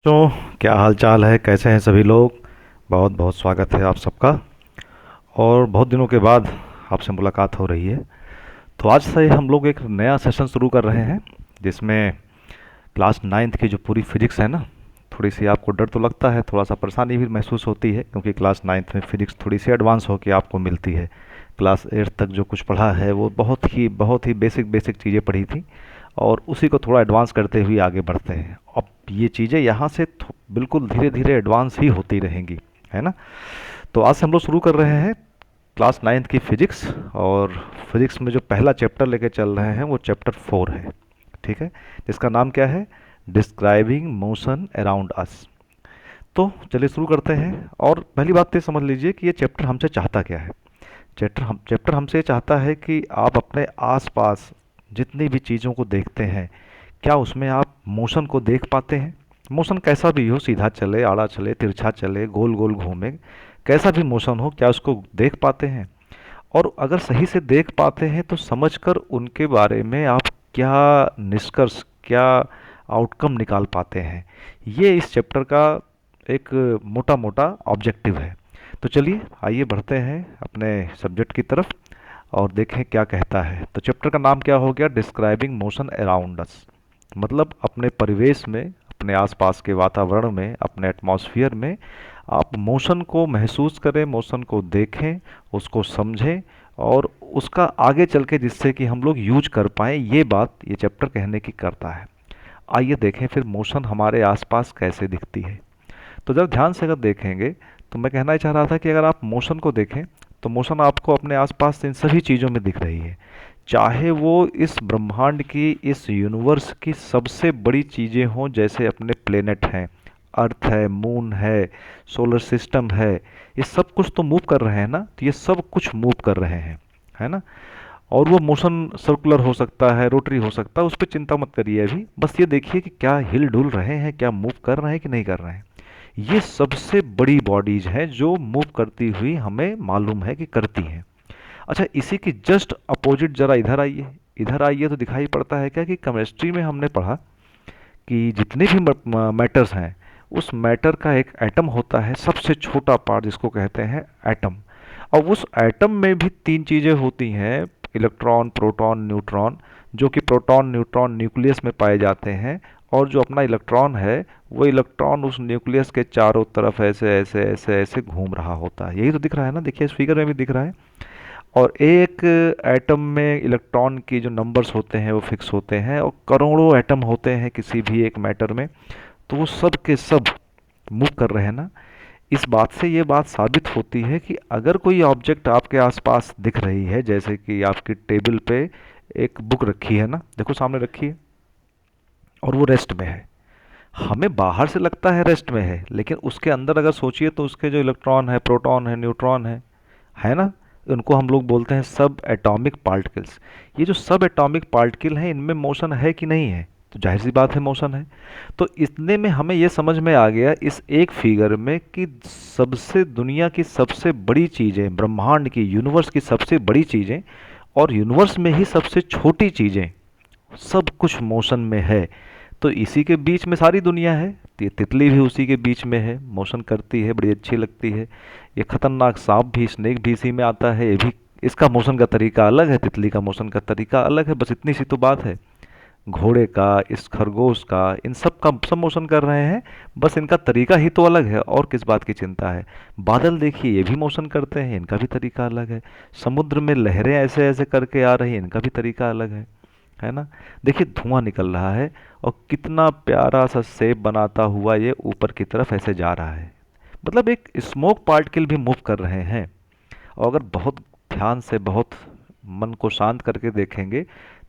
तो क्या हाल चाल है, कैसे हैं सभी लोग। बहुत बहुत स्वागत है आप सबका। और बहुत दिनों के बाद आपसे मुलाकात हो रही है। तो आज से हम लोग एक नया सेशन शुरू कर रहे हैं, जिसमें क्लास नाइन्थ की जो पूरी फिजिक्स है ना, थोड़ी सी आपको डर तो लगता है, थोड़ा सा परेशानी भी महसूस होती है, क्योंकि क्लास नाइन्थ में फिजिक्स थोड़ी सी एडवांस होकर आपको मिलती है। क्लास एट्थ तक जो कुछ पढ़ा है वो बहुत ही बेसिक बेसिक चीज़ें पढ़ी थी, और उसी को थोड़ा एडवांस करते हुए आगे बढ़ते हैं। अब ये चीज़ें यहाँ से बिल्कुल धीरे धीरे एडवांस ही होती रहेंगी, है ना। तो आज से हम लोग शुरू कर रहे हैं क्लास नाइन्थ की फिजिक्स। और फिजिक्स में जो पहला चैप्टर लेके चल रहे हैं वो चैप्टर 4 है, ठीक है, जिसका नाम क्या है, डिस्क्राइबिंग मोशन अराउंड अस। तो चलिए शुरू करते हैं। और पहली बात तो ये समझ लीजिए कि ये चैप्टर हमसे चाहता क्या है। चैप्टर हमसे चाहता है कि आप अपने आसपास जितनी भी चीज़ों को देखते हैं, क्या उसमें आप मोशन को देख पाते हैं। मोशन कैसा भी हो, सीधा चले, आड़ा चले, तिरछा चले, गोल गोल घूमे, कैसा भी मोशन हो, क्या उसको देख पाते हैं। और अगर सही से देख पाते हैं तो समझकर उनके बारे में आप क्या निष्कर्ष, क्या आउटकम निकाल पाते हैं। ये इस चैप्टर का एक मोटा मोटा ऑब्जेक्टिव है। तो चलिए आइए बढ़ते हैं अपने सब्जेक्ट की तरफ और देखें क्या कहता है। तो चैप्टर का नाम क्या हो गया, डिस्क्राइबिंग मोशन अराउंड अस। मतलब अपने परिवेश में, अपने आसपास के वातावरण में, अपने एटमॉस्फेयर में आप मोशन को महसूस करें, मोशन को देखें, उसको समझें, और उसका आगे चल के जिससे कि हम लोग यूज कर पाएँ, ये बात ये चैप्टर कहने की करता है। आइए देखें फिर मोशन हमारे आसपास कैसे दिखती है। तो जब ध्यान से अगर देखेंगे, तो मैं कहना ही चाह रहा था कि अगर आप मोशन को देखें तो मोशन आपको अपने आसपास इन सभी चीज़ों में दिख रही है। चाहे वो इस ब्रह्मांड की, इस यूनिवर्स की सबसे बड़ी चीज़ें हों, जैसे अपने प्लेनेट हैं, अर्थ है, मून है, सोलर सिस्टम है, ये सब कुछ तो मूव कर रहे हैं ना, तो ये सब कुछ मूव कर रहे हैं, है ना। और वो मोशन सर्कुलर हो सकता है, रोटरी हो सकता है, उस पर चिंता मत करिए अभी, बस ये देखिए कि क्या हिल डुल रहे हैं, क्या मूव कर रहे हैं कि नहीं कर रहे हैं। ये सबसे बड़ी बॉडीज हैं जो मूव करती हुई हमें मालूम है कि करती हैं। अच्छा, इसी की जस्ट अपोजिट जरा इधर आइए। इधर आइए तो दिखाई पड़ता है क्या कि केमिस्ट्री में हमने पढ़ा कि जितने भी मैटर्स हैं, उस मैटर का एक एटम होता है, सबसे छोटा पार्ट जिसको कहते हैं एटम। और उस एटम में भी तीन चीज़ें होती हैं, इलेक्ट्रॉन, प्रोटॉन, न्यूट्रॉन। जो कि प्रोटॉन न्यूट्रॉन न्यूक्लियस में पाए जाते हैं, और जो अपना इलेक्ट्रॉन है, वो इलेक्ट्रॉन उस न्यूक्लियस के चारों तरफ ऐसे ऐसे ऐसे ऐसे घूम रहा होता है। यही तो दिख रहा है ना, देखिए इस फिगर में भी दिख रहा है। और एक एटम में इलेक्ट्रॉन की जो नंबर्स होते हैं वो फिक्स होते हैं, और करोड़ों एटम होते हैं किसी भी एक मैटर में, तो वो सब के सब मूव कर रहे हैं ना। इस बात से ये बात साबित होती है कि अगर कोई ऑब्जेक्ट आपके आसपास दिख रही है, जैसे कि आपकी टेबल पे एक बुक रखी है ना, देखो सामने रखी है, और वो रेस्ट में है। हमें बाहर से लगता है रेस्ट में है, लेकिन उसके अंदर अगर सोचिए तो उसके जो इलेक्ट्रॉन है, प्रोटॉन है, न्यूट्रॉन है ना, उनको हम लोग बोलते हैं सब एटॉमिक पार्टिकल्स। ये जो सब एटॉमिक पार्टिकल हैं, इनमें मोशन है कि नहीं है, तो जाहिर सी बात है मोशन है। तो इतने में हमें ये समझ में आ गया इस एक फिगर में कि सबसे दुनिया की सबसे बड़ी चीज़ें, ब्रह्मांड की, यूनिवर्स की सबसे बड़ी चीज़ें, और यूनिवर्स में ही सबसे छोटी चीज़ें, सब कुछ मोशन में है। तो इसी के बीच में सारी दुनिया है। ये तितली भी उसी के बीच में है, मोशन करती है, बड़ी अच्छी लगती है। ये खतरनाक सांप भी, स्नेक भी इसी में आता है, ये भी, इसका मोशन का तरीका अलग है, तितली का मोशन का तरीका अलग है, बस इतनी सी तो बात है। घोड़े का, इस खरगोश का, इन सब का सब मोशन कर रहे हैं, बस इनका तरीका ही तो अलग है, और किस बात की चिंता है। बादल देखिए, ये भी मोशन करते हैं, इनका भी तरीका अलग है। समुद्र में लहरें ऐसे ऐसे करके आ रही हैं, इनका भी तरीका अलग है ना। देखिए धुआं निकल रहा है, और कितना प्यारा सा शेप बनाता हुआ ये ऊपर की तरफ ऐसे जा रहा है। मतलब एक स्मोक पार्टिकल भी मूव कर रहे हैं। और अगर बहुत ध्यान से, बहुत मन को शांत करके देखेंगे,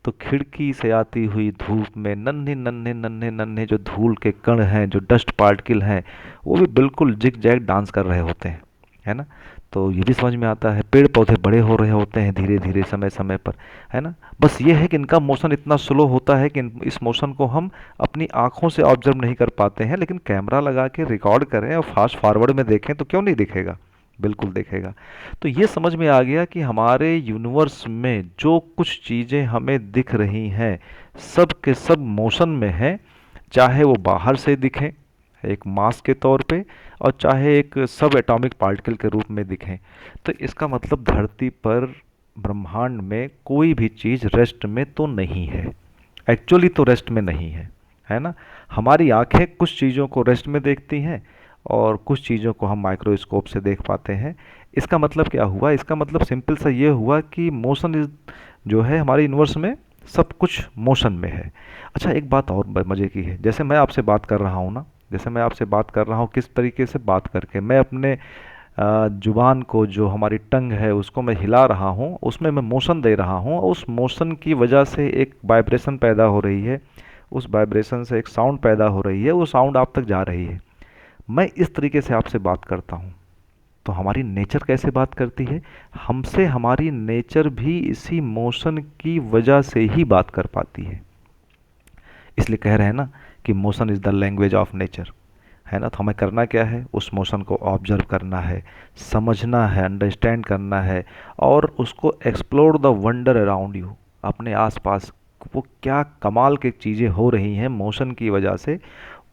तो खिड़की से आती हुई धूप में नन्हे नन्हे नन्हे नन्हे जो धूल के कण हैं, जो डस्ट पार्टिकल हैं, वो भी बिल्कुल जिग जैग डांस कर रहे होते हैं, है ना। तो ये भी समझ में आता है, पेड़ पौधे बड़े हो रहे होते हैं धीरे धीरे, समय समय पर, है ना। बस ये है कि इनका मोशन इतना स्लो होता है कि इस मोशन को हम अपनी आंखों से ऑब्जर्व नहीं कर पाते हैं, लेकिन कैमरा लगा के रिकॉर्ड करें और फास्ट फॉरवर्ड में देखें तो क्यों नहीं दिखेगा, बिल्कुल देखेगा। तो ये समझ में आ गया कि हमारे यूनिवर्स में जो कुछ चीज़ें हमें दिख रही हैं, सब के सब मोशन में हैं। चाहे वो बाहर से दिखें, एक मास के तौर पे और चाहे एक सब एटॉमिक पार्टिकल के रूप में दिखें। तो इसका मतलब धरती पर ब्रह्मांड में कोई भी चीज़ रेस्ट में तो नहीं है, एक्चुअली तो रेस्ट में नहीं है ना। हमारी आंखें कुछ चीज़ों को रेस्ट में देखती हैं और कुछ चीज़ों को हम माइक्रोस्कोप से देख पाते हैं। इसका मतलब क्या हुआ? इसका मतलब सिंपल सा ये हुआ कि मोशन इज जो है हमारे यूनिवर्स में सब कुछ मोशन में है। अच्छा, एक बात और मज़े की है, जैसे मैं आपसे बात कर रहा हूँ ना, जैसे मैं आपसे बात कर रहा हूँ, किस तरीके से बात करके मैं अपने जुबान को, जो हमारी टंग है उसको मैं हिला रहा हूँ, उसमें मैं मोशन दे रहा हूँ, उस मोशन की वजह से एक वाइब्रेशन पैदा हो रही है, उस वाइब्रेशन से एक साउंड पैदा हो रही है, वो साउंड आप तक जा रही है। मैं इस तरीके से आपसे बात करता हूँ। तो हमारी नेचर कैसे बात करती है? हमसे हमारी नेचर भी इसी मोशन की वजह से ही बात कर पाती है। इसलिए कह रहे हैं ना कि motion is the language of nature, है ना। तो हमें करना क्या है? उस मोशन को ऑब्जर्व करना है, समझना है, अंडरस्टैंड करना है और उसको explore the wonder around you, अपने आसपास वो क्या कमाल की चीज़ें हो रही हैं मोशन की वजह से,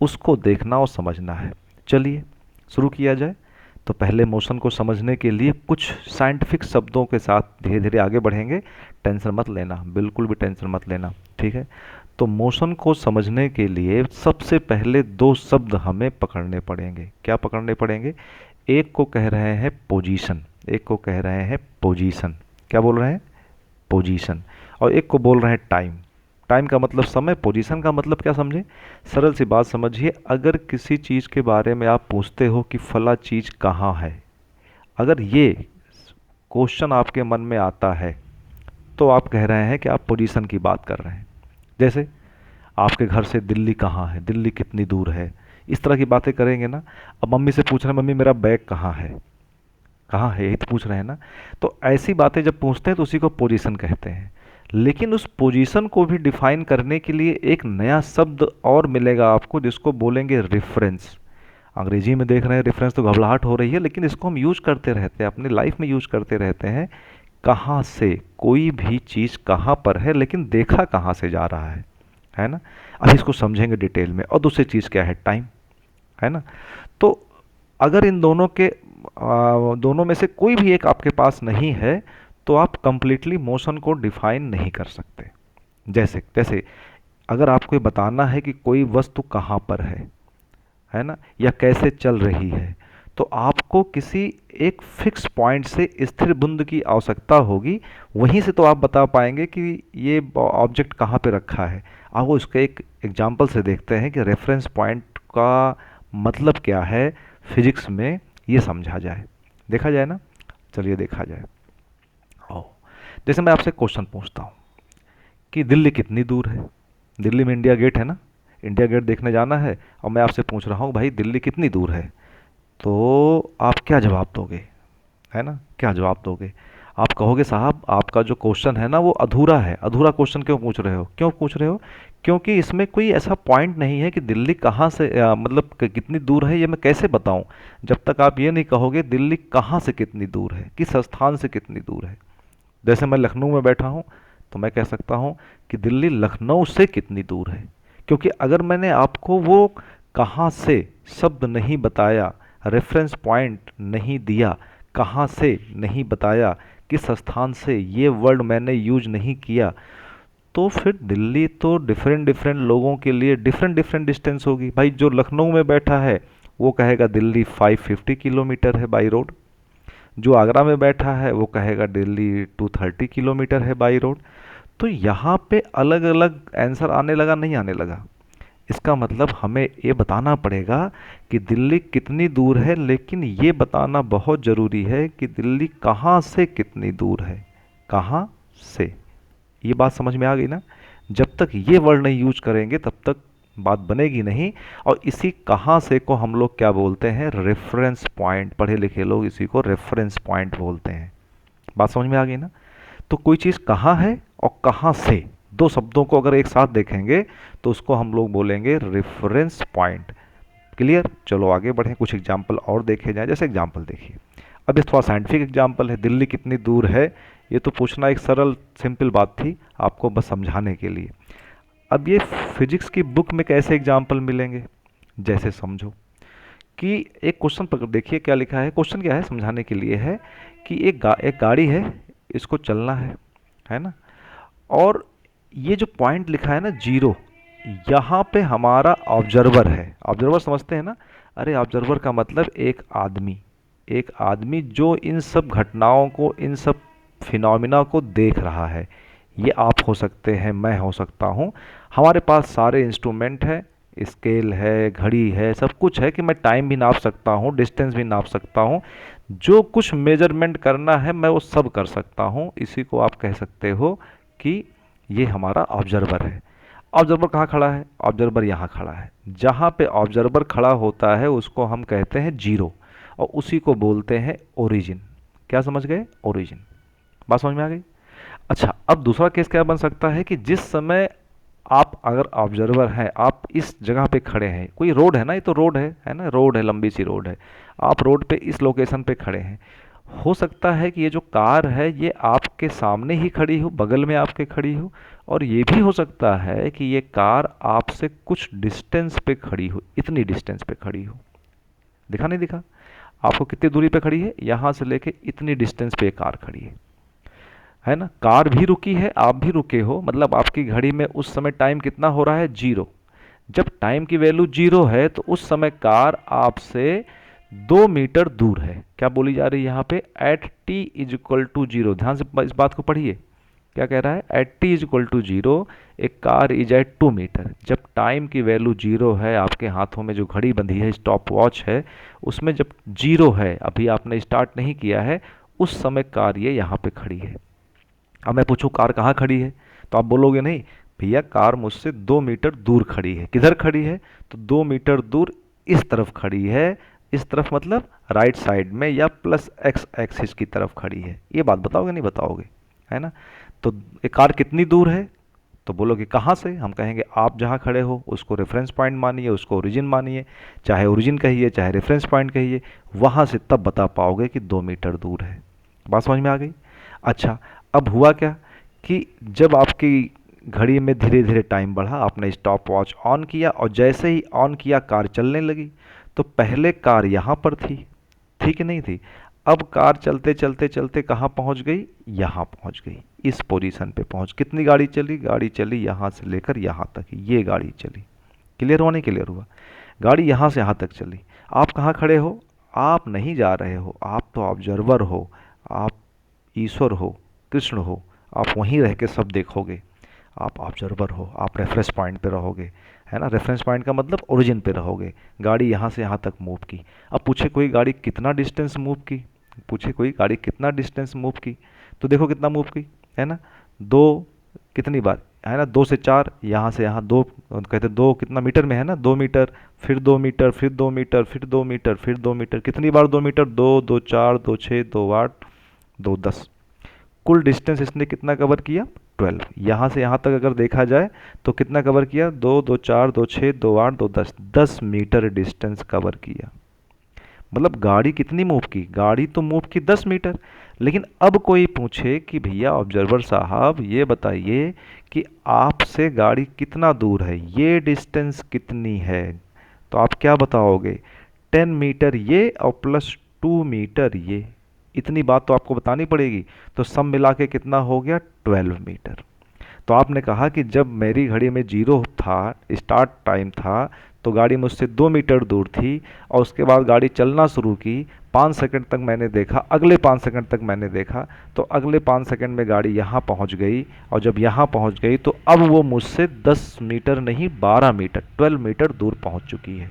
उसको देखना और समझना है। चलिए शुरू किया जाए। तो पहले मोशन को समझने के लिए कुछ साइंटिफिक शब्दों के साथ धीरे धीरे आगे बढ़ेंगे। टेंशन मत लेना, बिल्कुल भी टेंशन मत लेना, ठीक है। तो मोशन को समझने के लिए सबसे पहले दो शब्द हमें पकड़ने पड़ेंगे। क्या पकड़ने पड़ेंगे? एक को कह रहे हैं पोजीशन, एक को कह रहे हैं पोजीशन। क्या बोल रहे हैं? पोजीशन। और एक को बोल रहे हैं टाइम। टाइम का मतलब समय, पोजीशन का मतलब क्या समझे? सरल सी बात समझिए, अगर किसी चीज़ के बारे में आप पूछते हो कि फला चीज़ कहाँ है, अगर ये क्वेश्चन आपके मन में आता है तो आप कह रहे हैं कि आप पोजीशन की बात कर रहे हैं। जैसे आपके घर से दिल्ली कहाँ है, दिल्ली कितनी दूर है, इस तरह की बातें करेंगे ना। अब मम्मी से पूछ रहे हैं, मम्मी मेरा बैग कहाँ है, कहाँ है, यही तो पूछ रहे हैं ना। तो ऐसी बातें जब पूछते हैं तो उसी को पोजीशन कहते हैं। लेकिन उस पोजीशन को भी डिफाइन करने के लिए एक नया शब्द और मिलेगा आपको, जिसको बोलेंगे रेफरेंस। अंग्रेजी में देख रहे हैं रेफरेंस तो घबराहट हो रही है, लेकिन इसको हम यूज करते रहते हैं, अपनी लाइफ में यूज करते रहते हैं। कहाँ से कोई भी चीज़ कहाँ पर है, लेकिन देखा कहाँ से जा रहा है ना। अब इसको समझेंगे डिटेल में। और दूसरी चीज़ क्या है? टाइम, है ना। तो अगर इन दोनों के दोनों में से कोई भी एक आपके पास नहीं है तो आप कंप्लीटली मोशन को डिफाइन नहीं कर सकते। जैसे जैसे अगर आपको ये बताना है कि कोई वस्तु कहाँ पर है ना, या कैसे चल रही है, तो आपको किसी एक फिक्स पॉइंट से स्थिर बिंदु की आवश्यकता होगी। वहीं से तो आप बता पाएंगे कि ये ऑब्जेक्ट कहाँ पे रखा है। आप वो इसके एक एग्जांपल से देखते हैं कि रेफरेंस पॉइंट का मतलब क्या है फिजिक्स में, ये समझा जाए, देखा जाए ना। चलिए देखा जाए। आओ, जैसे मैं आपसे क्वेश्चन पूछता हूँ कि दिल्ली कितनी दूर है। दिल्ली में इंडिया गेट है ना, इंडिया गेट देखने जाना है और मैं आपसे पूछ रहा हूँ भाई दिल्ली कितनी दूर है, तो आप क्या जवाब दोगे? है ना, क्या जवाब दोगे? आप कहोगे साहब आपका जो क्वेश्चन है ना वो अधूरा है। अधूरा क्वेश्चन क्यों पूछ रहे हो? क्यों पूछ रहे हो? क्योंकि इसमें कोई ऐसा पॉइंट नहीं है कि दिल्ली कहाँ से मतलब कितनी दूर है, ये मैं कैसे बताऊं जब तक आप ये नहीं कहोगे दिल्ली कहाँ से कितनी दूर है, किस स्थान से कितनी दूर है। जैसे मैं लखनऊ में बैठा हूँ तो मैं कह सकता हूँ कि दिल्ली लखनऊ से कितनी दूर है, क्योंकि अगर मैंने आपको वो कहाँ से शब्द नहीं बताया, रेफरेंस पॉइंट नहीं दिया, कहाँ से नहीं बताया, किस स्थान से ये वर्ड मैंने यूज नहीं किया, तो फिर दिल्ली तो डिफरेंट डिफरेंट लोगों के लिए डिफरेंट डिफरेंट डिस्टेंस होगी। भाई जो लखनऊ में बैठा है वो कहेगा दिल्ली 550 किलोमीटर है बाई रोड, जो आगरा में बैठा है वो कहेगा दिल्ली 230 किलोमीटर है बाई रोड। तो यहाँ पे अलग अलग आंसर आने लगा, नहीं आने लगा। इसका मतलब हमें ये बताना पड़ेगा कि दिल्ली कितनी दूर है, लेकिन ये बताना बहुत ज़रूरी है कि दिल्ली कहाँ से कितनी दूर है, कहाँ से। ये बात समझ में आ गई ना। जब तक ये वर्ड नहीं यूज करेंगे तब तक बात बनेगी नहीं। और इसी कहाँ से को हम लोग क्या बोलते हैं? Reference point. पढ़े लिखे लोग इसी को रेफरेंस पॉइंट बोलते हैं। बात समझ में आ गई ना। तो कोई चीज़ कहाँ है और कहाँ से, दो शब्दों को अगर एक साथ देखेंगे तो उसको हम लोग बोलेंगे रेफरेंस पॉइंट। क्लियर? चलो आगे बढ़ें, कुछ एग्जाम्पल और देखे जाएं। जैसे एग्जाम्पल देखिए, अब ये थोड़ा साइंटिफिक एग्जाम्पल है। दिल्ली कितनी दूर है, ये तो पूछना एक सरल सिंपल बात थी आपको बस समझाने के लिए। अब ये फिजिक्स की बुक में कैसे एग्जाम्पल मिलेंगे? जैसे समझो कि एक क्वेश्चन पकड़, देखिए क्या लिखा है, क्वेश्चन क्या है समझाने के लिए है कि एक गाड़ी है, इसको चलना है ना, और ये जो पॉइंट लिखा है ना जीरो, यहाँ पे हमारा ऑब्जर्वर है। ऑब्जर्वर समझते हैं ना? अरे ऑब्जर्वर का मतलब एक आदमी, एक आदमी जो इन सब घटनाओं को, इन सब फिनोमिना को देख रहा है। ये आप हो सकते हैं, मैं हो सकता हूँ। हमारे पास सारे इंस्ट्रूमेंट है, स्केल है, घड़ी है, सब कुछ है कि मैं टाइम भी नाप सकता हूँ, डिस्टेंस भी नाप सकता हूँ, जो कुछ मेजरमेंट करना है मैं वो सब कर सकता हूँ। इसी को आप कह सकते हो कि ये हमारा ऑब्जर्वर है। ऑब्जर्वर कहाँ खड़ा है? ऑब्जर्वर यहाँ खड़ा है। जहाँ पे ऑब्जर्वर खड़ा होता है उसको हम कहते हैं जीरो, और उसी को बोलते हैं ओरिजिन। क्या समझ गए? ओरिजिन। बात समझ में आ गई? अच्छा, अब दूसरा केस क्या बन सकता है कि जिस समय आप अगर ऑब्जर्वर हैं, आप इस जगह पे खड़े हैं, कोई रोड है ना, ये तो रोड है ना, रोड है, लंबी सी रोड है, आप रोड पे इस लोकेशन पे खड़े हैं। हो सकता है कि ये जो कार है ये आपके सामने ही खड़ी हो, बगल में आपके खड़ी हो, और ये भी हो सकता है कि ये कार आपसे कुछ डिस्टेंस पे खड़ी हो, इतनी डिस्टेंस पे खड़ी हो। दिखा नहीं दिखा? आपको कितनी दूरी पे खड़ी है? यहाँ से लेके इतनी डिस्टेंस पे ये कार खड़ी है ना? कार भी रुकी है, आप भी रुके हो, मतलब आपकी घड़ी में उस समय टाइम कितना हो रहा है? जीरो। जब टाइम की वैल्यू जीरो है तो उस समय कार आपसे 2 मीटर दूर है। क्या बोली जा रही है यहाँ पे? At t is equal to zero. ध्यान से इस बात को पढ़िए, क्या कह रहा है? At t is equal to zero एक कार इज एट 2 मीटर। जब टाइम की वैल्यू जीरो है, आपके हाथों में जो घड़ी बंधी है, स्टॉप वॉच है, उसमें जब जीरो है, अभी आपने स्टार्ट नहीं किया है, उस समय कार ये यहाँ पे खड़ी है। अब मैं पूछूं कार कहाँ खड़ी है, तो आप बोलोगे नहीं भैया, कार मुझसे 2 मीटर दूर खड़ी है। किधर खड़ी है? तो 2 मीटर दूर इस तरफ खड़ी है। इस तरफ मतलब राइट साइड में, या प्लस एक्स एक्सिस की तरफ खड़ी है। ये बात बताओगे नहीं बताओगे? है ना? तो ये कार कितनी दूर है? तो बोलोगे कहाँ से? हम कहेंगे आप जहाँ खड़े हो उसको रेफरेंस पॉइंट मानिए, उसको ओरिजिन मानिए, चाहे ओरिजिन कहिए चाहे रेफरेंस पॉइंट कहिए, वहाँ से तब बता पाओगे कि 2 मीटर दूर है। बात समझ में आ गई? अच्छा, अब हुआ क्या कि जब आपकी घड़ी में धीरे धीरे टाइम बढ़ा, आपने स्टॉप वॉच ऑन किया, और जैसे ही ऑन किया कार चलने लगी। तो पहले कार यहाँ पर थी कि नहीं थी? अब कार चलते चलते चलते कहाँ पहुँच गई? यहाँ पहुँच गई, इस पोजीशन पे पहुँच। कितनी गाड़ी चली? गाड़ी चली यहाँ से लेकर यहाँ तक, ये गाड़ी चली। क्लियर हुआ नहीं क्लियर हुआ? गाड़ी यहाँ से यहाँ तक चली। आप कहाँ खड़े हो? आप नहीं जा रहे हो, आप तो ऑब्जर्वर हो, आप ईश्वर हो, कृष्ण हो, आप वहीं रह के सब देखोगे। आप ऑब्जर्वर हो, आप रेफरेंस पॉइंट पे रहोगे, है ना? रेफरेंस पॉइंट का मतलब ओरिजिन पे रहोगे। गाड़ी यहाँ से यहाँ तक मूव की। अब पूछे कोई गाड़ी कितना डिस्टेंस मूव की, पूछे कोई गाड़ी कितना डिस्टेंस मूव की, तो देखो कितना मूव की, है ना? दो, कितनी बार, है ना? 2 से 4, यहाँ से यहाँ दो, कहते दो कितना मीटर में, है ना? 2 मीटर, फिर 2 मीटर, फिर 2 मीटर, फिर 2 मीटर, फिर 2 मीटर। कितनी बार 2 मीटर? दो, 2 4, 2 6, 2 8, 2 10। कुल डिस्टेंस इसने कितना कवर किया? 12। यहाँ से यहाँ तक अगर देखा जाए तो कितना कवर किया? 2 2 4 2 6 2 8 2 10, 10 मीटर डिस्टेंस कवर किया। मतलब गाड़ी कितनी मूव की? गाड़ी तो मूव की 10 मीटर। लेकिन अब कोई पूछे कि भैया ऑब्जर्वर साहब ये बताइए कि आपसे गाड़ी कितना दूर है, ये डिस्टेंस कितनी है? तो आप क्या बताओगे? 10 मीटर ये और प्लस 2 मीटर ये। इतनी बात तो आपको बतानी पड़ेगी। तो सब मिला के कितना हो गया? 12 मीटर। तो आपने कहा कि जब मेरी घड़ी में जीरो था, स्टार्ट टाइम था, तो गाड़ी मुझसे 2 मीटर दूर थी, और उसके बाद गाड़ी चलना शुरू की। 5 सेकंड तक मैंने देखा, अगले 5 सेकंड तक मैंने देखा, तो अगले 5 सेकंड में गाड़ी यहाँ पहुँच गई, और जब यहाँ पहुँच गई तो अब वो मुझसे 10 मीटर नहीं 12 मीटर, 12 मीटर दूर पहुँच चुकी है।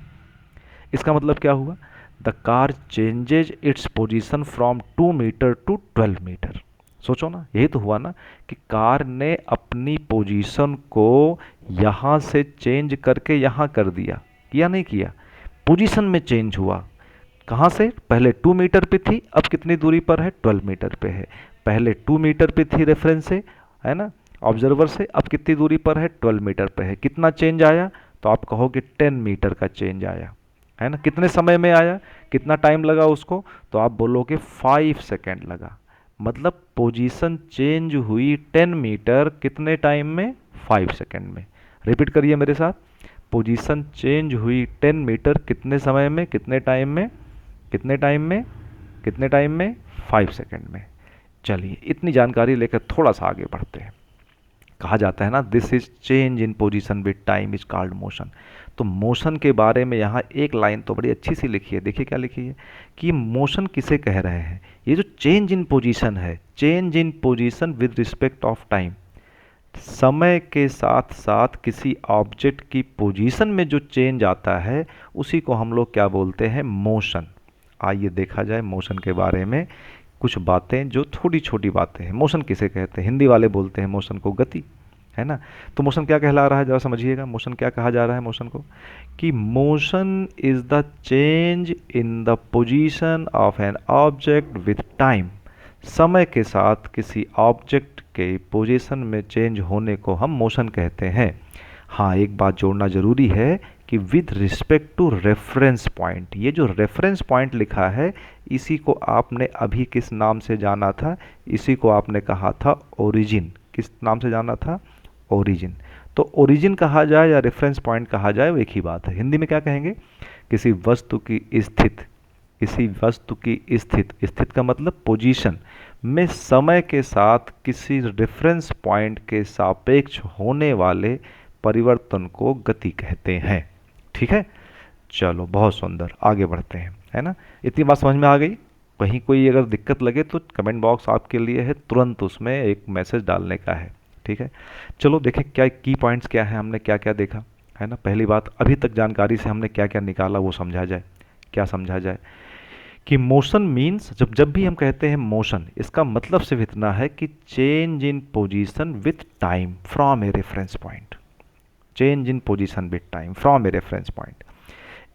इसका मतलब क्या हुआ? The car changes its position from 2 metre to 12 metre. सोचो ना, यही तो हुआ ना कि कार ने अपनी पोजीशन को यहाँ से चेंज करके यहाँ कर दिया। किया नहीं किया? पोजीशन में चेंज हुआ। कहाँ से? पहले 2 मीटर पे थी, अब कितनी दूरी पर है? 12 मीटर पे है। पहले 2 मीटर पे थी रेफरेंस से, है ना, ऑब्जर्वर से, अब कितनी दूरी पर है? 12 मीटर पे है। कितना चेंज आया? तो आप कहोगे 10 मीटर का चेंज आया, है ना? कितने समय में आया? कितना टाइम लगा उसको? तो आप बोलोगे 5 सेकेंड लगा। मतलब पोजीशन चेंज हुई 10 मीटर कितने टाइम में? 5 सेकेंड में। रिपीट करिए मेरे साथ। पोजीशन चेंज हुई 10 मीटर कितने समय में, कितने टाइम में, कितने टाइम में, कितने टाइम में, 5 सेकंड में। चलिए इतनी जानकारी लेकर थोड़ा सा आगे बढ़ते हैं। कहा जाता है ना, this is change in position with time is called motion. तो मोशन के बारे में यहाँ एक लाइन तो बड़ी अच्छी सी लिखी है, देखिए क्या लिखी है कि मोशन किसे कह रहे हैं। ये जो चेंज इन पोजीशन है, change in position with respect of time, समय के साथ साथ किसी ऑब्जेक्ट की पोजीशन में जो चेंज आता है उसी को हम लोग क्या बोलते हैं, मोशन। आइए देखा जाए मोशन के बारे में कुछ बातें, जो थोड़ी छोटी बातें हैं। मोशन किसे कहते हैं, हिंदी वाले बोलते हैं मोशन को गति, है ना। तो मोशन क्या कहला रहा है, जरा समझिएगा, मोशन क्या कहा जा रहा है मोशन को, कि motion is the change in the position of an object with time. समय के साथ किसी ऑब्जेक्ट के पोजीशन में चेंज होने को हम मोशन कहते हैं। हाँ, एक बात जोड़ना जरूरी है कि with respect to reference point. ये जो रेफरेंस पॉइंट लिखा है इसी को आपने अभी किस नाम से जाना था, इसी को आपने कहा था ओरिजिन। किस नाम से जाना था, ओरिजिन। तो ओरिजिन कहा जाए या रेफरेंस पॉइंट कहा जाए वो एक ही बात है। हिंदी में क्या कहेंगे, किसी वस्तु की स्थिति, किसी वस्तु की स्थिति, स्थिति का मतलब पोजीशन में समय के साथ किसी रेफरेंस पॉइंट के सापेक्ष होने वाले परिवर्तन को गति कहते हैं। ठीक है, चलो बहुत सुंदर, आगे बढ़ते हैं, है ना। इतनी बात समझ में आ गई। कहीं कोई अगर दिक्कत लगे तो कमेंट बॉक्स आपके लिए है, तुरंत उसमें एक मैसेज डालने का है। ठीक है, चलो देखें क्या की पॉइंट्स क्या है, हमने क्या क्या देखा, है ना। पहली बात, अभी तक जानकारी से हमने क्या क्या निकाला वो समझा जाए। क्या समझा जाए कि मोशन मीन्स, जब जब भी हम कहते हैं मोशन, इसका मतलब सिर्फ इतना है कि change in position with time from a reference point. Change in position with time from a reference point.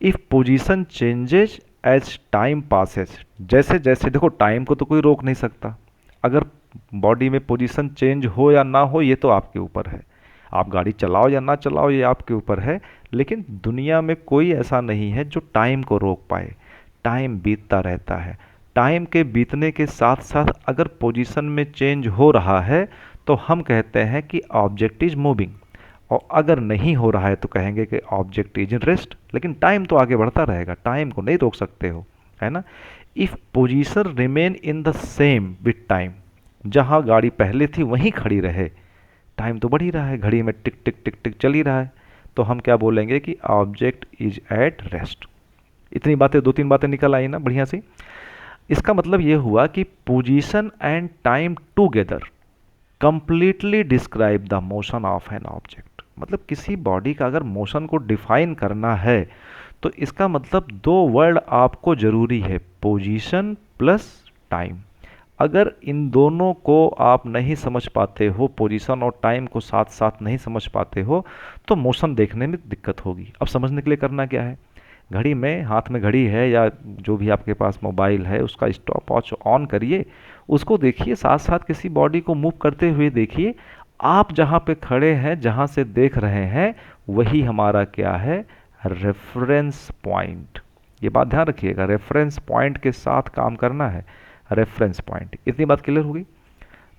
If position changes as time passes, जैसे जैसे देखो टाइम को तो कोई रोक नहीं सकता, अगर बॉडी में पोजीशन चेंज हो या ना हो ये तो आपके ऊपर है, आप गाड़ी चलाओ या ना चलाओ ये आपके ऊपर है। लेकिन दुनिया में कोई ऐसा नहीं है जो टाइम को रोक पाए, टाइम बीतता रहता है। टाइम के बीतने के साथ साथ अगर पोजीशन में चेंज हो रहा है तो हम कहते हैं कि ऑब्जेक्ट इज मूविंग, और अगर नहीं हो रहा है तो कहेंगे कि ऑब्जेक्ट इज इन रेस्ट। लेकिन टाइम तो आगे बढ़ता रहेगा, टाइम को नहीं रोक सकते हो, है ना। If position remain in the same with time, जहाँ गाड़ी पहले थी वहीं खड़ी रहे, टाइम तो बढ़ ही रहा है, घड़ी में टिक टिक टिक टिक चल ही रहा है, तो हम क्या बोलेंगे कि ऑब्जेक्ट इज एट रेस्ट। इतनी बातें, दो तीन बातें निकल आई ना बढ़िया सी। इसका मतलब ये हुआ कि position and time together completely describe the motion of an object. मतलब किसी बॉडी का अगर मोशन को डिफाइन करना है तो इसका मतलब दो वर्ड आपको जरूरी है, पोजीशन प्लस टाइम। अगर इन दोनों को आप नहीं समझ पाते हो, पोजीशन और टाइम को साथ साथ नहीं समझ पाते हो, तो मोशन देखने में दिक्कत होगी। अब समझने के लिए करना क्या है, घड़ी में, हाथ में घड़ी है या जो भी आपके पास मोबाइल है उसका स्टॉप वॉच ऑन करिए, उसको देखिए, साथ साथ किसी बॉडी को मूव करते हुए देखिए। आप जहाँ पे खड़े हैं, जहाँ से देख रहे हैं, वही हमारा क्या है, रेफरेंस पॉइंट। ये बात ध्यान रखिएगा, रेफरेंस पॉइंट के साथ काम करना है, रेफरेंस पॉइंट। इतनी बात क्लियर होगी।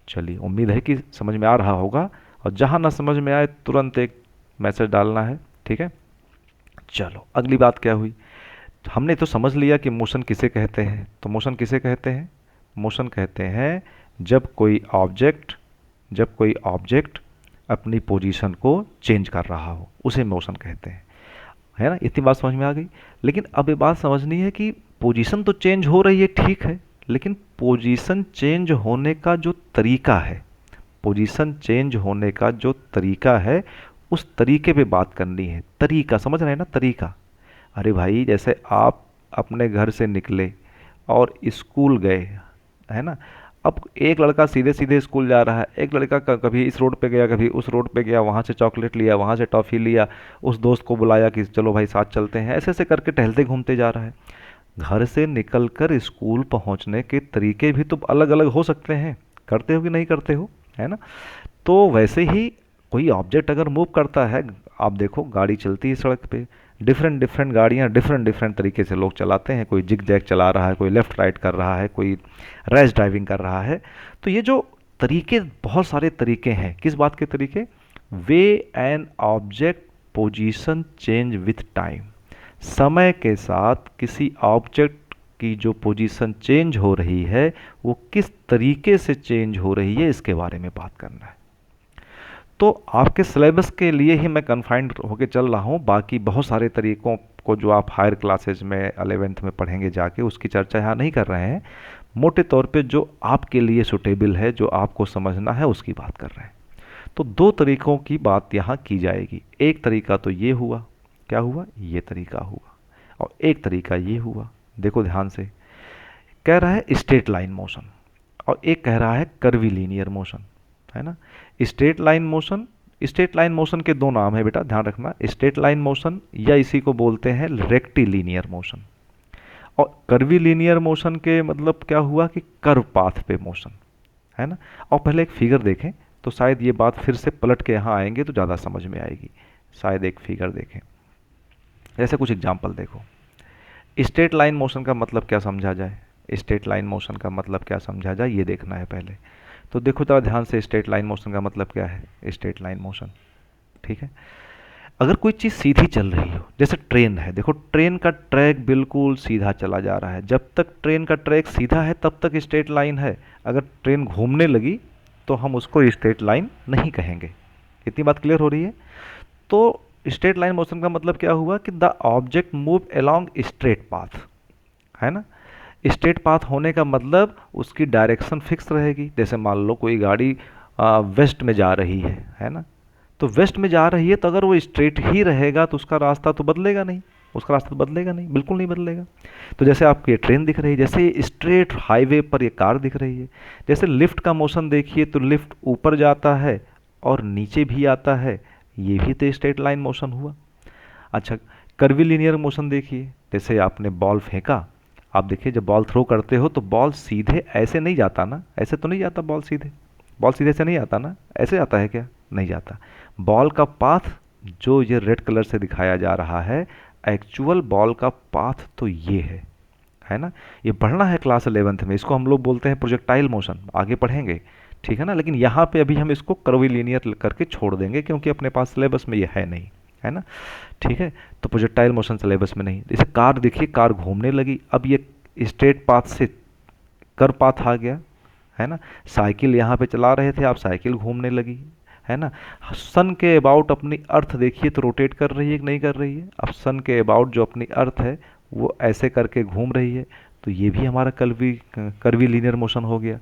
चलिए, उम्मीद है कि समझ में आ रहा होगा, और जहाँ ना समझ में आए तुरंत एक मैसेज डालना है। ठीक है, चलो अगली बात क्या हुई, हमने तो समझ लिया कि मोशन किसे कहते हैं। तो मोशन किसे कहते हैं, मोशन कहते हैं जब कोई ऑब्जेक्ट अपनी पोजीशन को चेंज कर रहा हो, उसे मोशन कहते हैं, है ना। इतनी बात समझ में आ गई। लेकिन अब ये बात समझनी है कि पोजीशन तो चेंज हो रही है, ठीक है, लेकिन पोजीशन चेंज होने का जो तरीका है, पोजीशन चेंज होने का जो तरीका है, उस तरीके पे बात करनी है। तरीका समझ रहे हैं ना, तरीका। अरे भाई, जैसे आप अपने घर से निकले और स्कूल गए, है ना। अब एक लड़का सीधे सीधे स्कूल जा रहा है, एक लड़का कभी इस रोड पे गया, कभी उस रोड पे गया, वहाँ से चॉकलेट लिया, वहाँ से टॉफ़ी लिया, उस दोस्त को बुलाया कि चलो भाई साथ चलते हैं, ऐसे ऐसे करके टहलते घूमते जा रहा है। घर से निकलकर स्कूल पहुँचने के तरीके भी तो अलग अलग हो सकते हैं, करते हो कि नहीं करते हो, है ना। तो वैसे ही कोई ऑब्जेक्ट अगर मूव करता है, आप देखो गाड़ी चलती है सड़क पे, डिफरेंट डिफरेंट गाड़ियाँ डिफरेंट डिफरेंट तरीके से लोग चलाते हैं, कोई जिग जैग चला रहा है, कोई लेफ्ट राइट कर रहा है, कोई रैश ड्राइविंग कर रहा है। तो ये जो तरीके, बहुत सारे तरीके हैं, किस बात के तरीके, way an object position change with time. समय के साथ किसी ऑब्जेक्ट की जो पोजीशन चेंज हो रही है वो किस तरीके से चेंज हो रही है, इसके बारे में बात करना है। तो आपके सिलेबस के लिए ही मैं कन्फाइंड होकर चल रहा हूँ, बाकी बहुत सारे तरीकों को जो आप हायर क्लासेज में 11th में पढ़ेंगे जाके, उसकी चर्चा यहाँ नहीं कर रहे हैं। मोटे तौर पे जो आपके लिए सुटेबल है, जो आपको समझना है, उसकी बात कर रहे हैं। तो दो तरीकों की बात यहाँ की जाएगी। एक तरीका तो ये हुआ, क्या हुआ, ये तरीका हुआ, और एक तरीका ये हुआ। देखो ध्यान से, कह रहा है स्ट्रेट लाइन मोशन और एक कह रहा है कर्वी लीनियर मोशन, है ना। Straight line motion, straight line motion के दो नाम है बेटा, ध्यान रखना। स्ट्रेट लाइन मोशन या इसी को बोलते हैं रेक्टिलीनियर मोशन, और कर्वी लीनियर मोशन के मतलब क्या हुआ कि कर्व पाथ पे मोशन, है ना। और पहले एक फिगर देखें तो शायद ये बात फिर से पलट के यहाँ आएंगे तो ज़्यादा समझ में आएगी। शायद एक फिगर देखें, जैसे कुछ एग्जांपल देखो। स्ट्रेट लाइन मोशन का मतलब क्या समझा जाए, स्ट्रेट लाइन मोशन का मतलब क्या समझा जाए, ये देखना है पहले। तो देखो जरा ध्यान से, स्ट्रेट लाइन मोशन का मतलब क्या है, स्ट्रेट लाइन मोशन, ठीक है। अगर कोई चीज़ सीधी चल रही हो, जैसे ट्रेन है, देखो ट्रेन का ट्रैक बिल्कुल सीधा चला जा रहा है। जब तक ट्रेन का ट्रैक सीधा है तब तक स्ट्रेट लाइन है। अगर ट्रेन घूमने लगी तो हम उसको स्ट्रेट लाइन नहीं कहेंगे। इतनी बात क्लियर हो रही है। तो स्ट्रेट लाइन मोशन का मतलब क्या हुआ कि the object move along straight path, है ना। स्ट्रेट पाथ होने का मतलब उसकी डायरेक्शन फिक्स रहेगी। जैसे मान लो कोई गाड़ी वेस्ट में जा रही है ना। तो वेस्ट में जा रही है तो अगर वो स्ट्रेट ही रहेगा तो उसका रास्ता तो बदलेगा नहीं, उसका रास्ता तो बदलेगा नहीं, बिल्कुल नहीं बदलेगा। तो जैसे आपकी ये ट्रेन दिख रही है, जैसे स्ट्रेट हाईवे पर ये कार दिख रही है। जैसे लिफ्ट का मोशन देखिए तो लिफ्ट ऊपर जाता है और नीचे भी आता है, ये भी तो स्ट्रेट लाइन मोशन हुआ। अच्छा, कर्वीलिनियर मोशन देखिए, जैसे आपने बॉल फेंका, आप देखिए जब बॉल थ्रो करते हो तो बॉल सीधे ऐसे नहीं जाता ना, ऐसे तो नहीं जाता बॉल सीधे, बॉल सीधे से नहीं आता ना, ऐसे आता है क्या, नहीं जाता। बॉल का पाथ जो ये रेड कलर से दिखाया जा रहा है, एक्चुअल बॉल का पाथ तो ये है ना। ये पढ़ना है क्लास 11th में, इसको हम लोग बोलते हैं प्रोजेक्टाइल मोशन, आगे पढ़ेंगे, ठीक है ना। लेकिन यहाँ पे अभी हम इसको कर्वीलिनियर करके छोड़ देंगे क्योंकि अपने पास सिलेबस में ये है नहीं, है ना, ठीक है। तो प्रोजेक्टाइल मोशन सिलेबस में नहीं। जैसे कार देखिए, कार घूमने लगी, अब ये स्ट्रेट पाथ से कर्व पाथ आ गया, है ना। साइकिल यहाँ पे चला रहे थे आप, साइकिल घूमने लगी, है ना। सन के अबाउट अपनी अर्थ देखिए तो रोटेट कर रही है कि नहीं कर रही है। अब सन के अबाउट जो अपनी अर्थ है वो ऐसे करके घूम रही है, तो ये भी हमारा कर्वी लीनियर मोशन हो गया।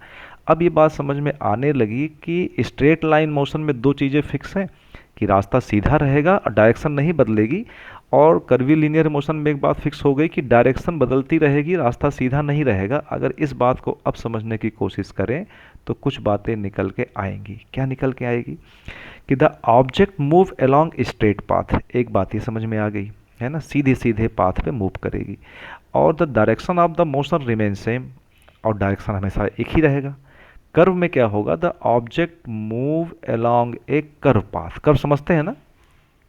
अब ये बात समझ में आने लगी कि स्ट्रेट लाइन मोशन में दो चीज़ें फिक्स हैं, कि रास्ता सीधा रहेगा और डायरेक्शन नहीं बदलेगी, और कर्वी लीनियर मोशन में एक बात फिक्स हो गई कि डायरेक्शन बदलती रहेगी, रास्ता सीधा नहीं रहेगा। अगर इस बात को अब समझने की कोशिश करें तो कुछ बातें निकल के आएंगी। क्या निकल के आएगी कि the object move along straight path, एक बात ये समझ में आ गई, है ना, सीधे सीधे पाथ पे मूव करेगी, और the direction of the motion remain same, और डायरेक्शन हमेशा एक ही रहेगा। कर्व में क्या होगा, the object move along a curve path, curve समझते हैं ना,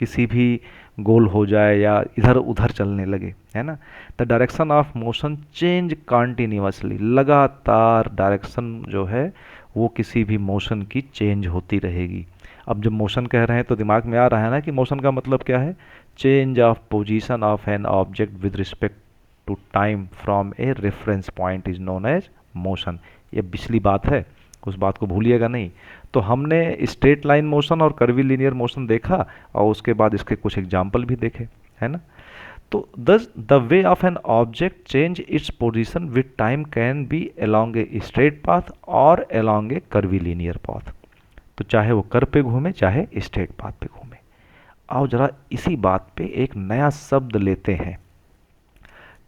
किसी भी गोल हो जाए या इधर उधर चलने लगे, है ना। The direction of motion change continuously, लगातार डायरेक्शन जो है वो किसी भी मोशन की चेंज होती रहेगी। अब जब मोशन कह रहे हैं तो दिमाग में आ रहा है ना कि मोशन का मतलब क्या है, change of position of an object with respect to time from a reference point is known as motion. ये पिछली बात है, उस बात को भूलिएगा नहीं। तो हमने स्ट्रेट लाइन मोशन और कर्वी लीनियर मोशन देखा और उसके बाद इसके कुछ एग्जाम्पल भी देखे, है ना। तो the way of an object change its position with time can be along a straight path और अलोंग ए कर्वी लीनियर पाथ। तो चाहे वो कर्व पे घूमे चाहे स्ट्रेट पाथ पे घूमे। आओ जरा इसी बात पे एक नया शब्द लेते हैं,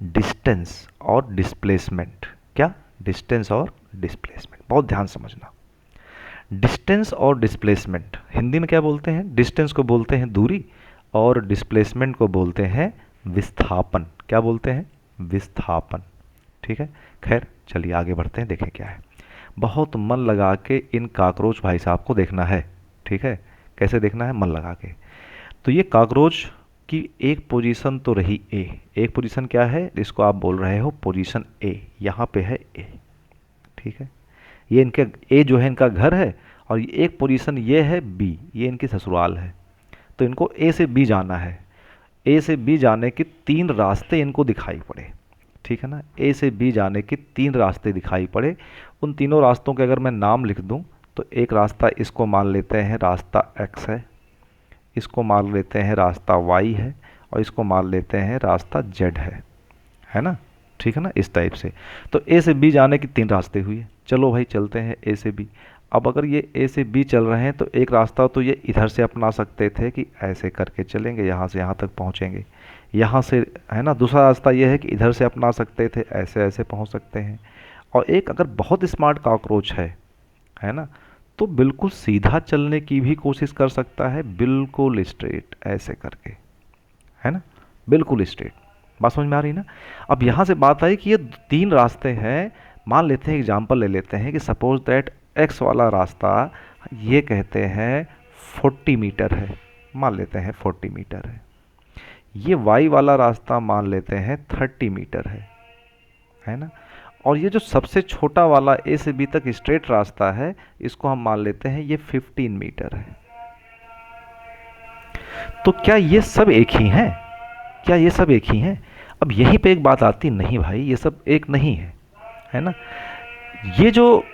डिस्टेंस और डिस्प्लेसमेंट। क्या, डिस्टेंस और डिस्प्लेसमेंट, बहुत ध्यान समझना। डिस्टेंस और डिस्प्लेसमेंट हिंदी में क्या बोलते हैं, डिस्टेंस को बोलते हैं दूरी और डिस्प्लेसमेंट को बोलते हैं विस्थापन। क्या बोलते हैं, विस्थापन, ठीक है। खैर चलिए आगे बढ़ते हैं, देखें क्या है। बहुत मन लगा के इन काकरोच भाई साहब को देखना है, ठीक है। कैसे देखना है, मन लगा के। तो ये काकरोच की एक पोजीशन तो रही ए, एक पोजीशन क्या है, इसको आप बोल रहे हो पोजीशन ए, यहाँ पे है ए, ठीक है। ये इनके ए जो है इनका घर है, और ये एक पोजीशन ये है बी, ये इनकी ससुराल है। तो तो इनको ए से बी जाना है। ए से बी जाने के 3 रास्ते इनको दिखाई पड़े, ठीक है ना। ए से बी जाने के 3 रास्ते दिखाई पड़े। उन तीनों रास्तों के अगर मैं नाम लिख दूं तो एक रास्ता इसको मान लेते हैं रास्ता एक्स है, इसको मान लेते हैं रास्ता वाई है, और इसको मान लेते हैं रास्ता जेड है ना, ठीक है ना, इस टाइप से। तो ए से बी जाने के 3 रास्ते हुए। चलो भाई चलते हैं ए से बी। अब अगर ये ए से बी चल रहे हैं तो एक रास्ता तो ये इधर से अपना सकते थे कि ऐसे करके चलेंगे, यहाँ से यहाँ तक पहुँचेंगे, यहाँ से, है ना। दूसरा रास्ता ये है कि इधर से अपना सकते थे, ऐसे ऐसे पहुँच सकते हैं। और एक अगर बहुत स्मार्ट कॉकरोच है ना, तो बिल्कुल सीधा चलने की भी कोशिश कर सकता है, बिल्कुल स्ट्रेट ऐसे करके, है ना, बिल्कुल स्ट्रेट। बात समझ में आ रही ना। अब यहाँ से बात आई कि ये 3 रास्ते हैं। मान लेते हैं, एग्जांपल ले लेते हैं कि सपोज दैट एक्स वाला रास्ता ये कहते हैं 40 मीटर है, मान लेते हैं 40 मीटर है। ये वाई वाला रास्ता मान लेते हैं 30 मीटर है ना। और ये जो सबसे छोटा वाला ए से बी तक स्ट्रेट रास्ता है, इसको हम मान लेते हैं ये 15 मीटर है। तो क्या ये सब एक ही हैं? क्या ये सब एक ही हैं? अब यहीं पे एक बात आती, नहीं भाई ये सब एक नहीं है ना। ये जो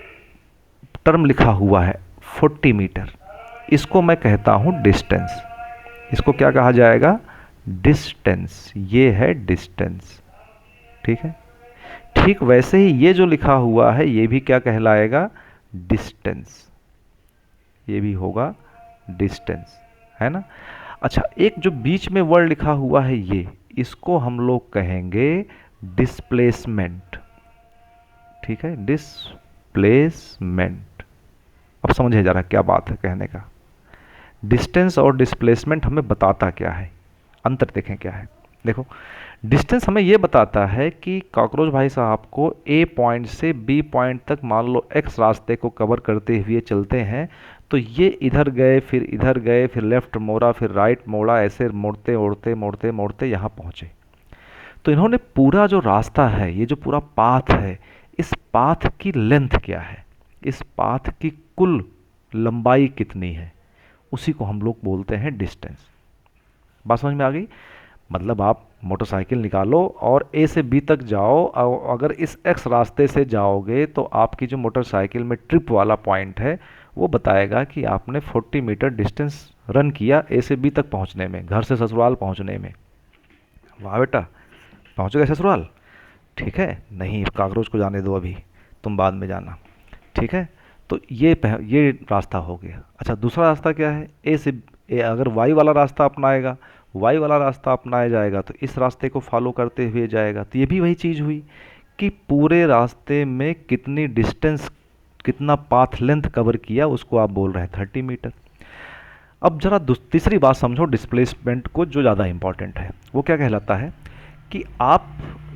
टर्म लिखा हुआ है 40 मीटर, इसको मैं कहता हूँ डिस्टेंस। इसको क्या कहा जाएगा? डिस्टेंस। ये है डिस्टेंस, ठीक है। ठीक वैसे ही ये जो लिखा हुआ है ये भी क्या कहलाएगा? डिस्टेंस। ये भी होगा डिस्टेंस, है ना। अच्छा, एक जो बीच में वर्ड लिखा हुआ है ये, इसको हम लोग कहेंगे डिस्प्लेसमेंट, ठीक है, डिस्प्लेसमेंट। अब समझे जरा क्या बात है कहने का। डिस्टेंस और डिस्प्लेसमेंट हमें बताता क्या है, अंतर देखें क्या है। देखो, डिस्टेंस हमें ये बताता है कि कॉकरोच भाई साहब को ए पॉइंट से बी पॉइंट तक मान लो एक्स रास्ते को कवर करते हुए चलते हैं, तो ये इधर गए, फिर इधर गए, फिर लेफ्ट मोड़ा, फिर राइट मोड़ा, ऐसे मोड़ते मोड़ते मोड़ते मोड़ते यहाँ पहुँचे। तो इन्होंने पूरा जो रास्ता है, ये जो पूरा पाथ है, इस पाथ की लेंथ क्या है, इस पाथ की कुल लंबाई कितनी है, उसी को हम लोग बोलते हैं डिस्टेंस। बात समझ में आ गई? मतलब आप मोटरसाइकिल निकालो और ए से बी तक जाओ, और अगर इस एक्स रास्ते से जाओगे तो आपकी जो मोटरसाइकिल में ट्रिप वाला पॉइंट है वो बताएगा कि आपने 40 मीटर डिस्टेंस रन किया ए से बी तक पहुंचने में, घर से ससुराल पहुंचने में। वाह बेटा, पहुंच गए ससुराल, ठीक है। नहीं, काकरोच को जाने दो अभी, तुम बाद में जाना, ठीक है। तो ये रास्ता हो गया। अच्छा, दूसरा रास्ता क्या है? ए से अगर वाई वाला रास्ता अपनाएगा, वाई वाला रास्ता अपनाया जाएगा तो इस रास्ते को फॉलो करते हुए जाएगा। तो ये भी वही चीज़ हुई कि पूरे रास्ते में कितनी डिस्टेंस, कितना पाथ लेंथ कवर किया, उसको आप बोल रहे हैं 30 मीटर। अब जरा तीसरी बात समझो डिस्प्लेसमेंट को, जो ज़्यादा इंपॉर्टेंट है। वो क्या कहलाता है कि आप,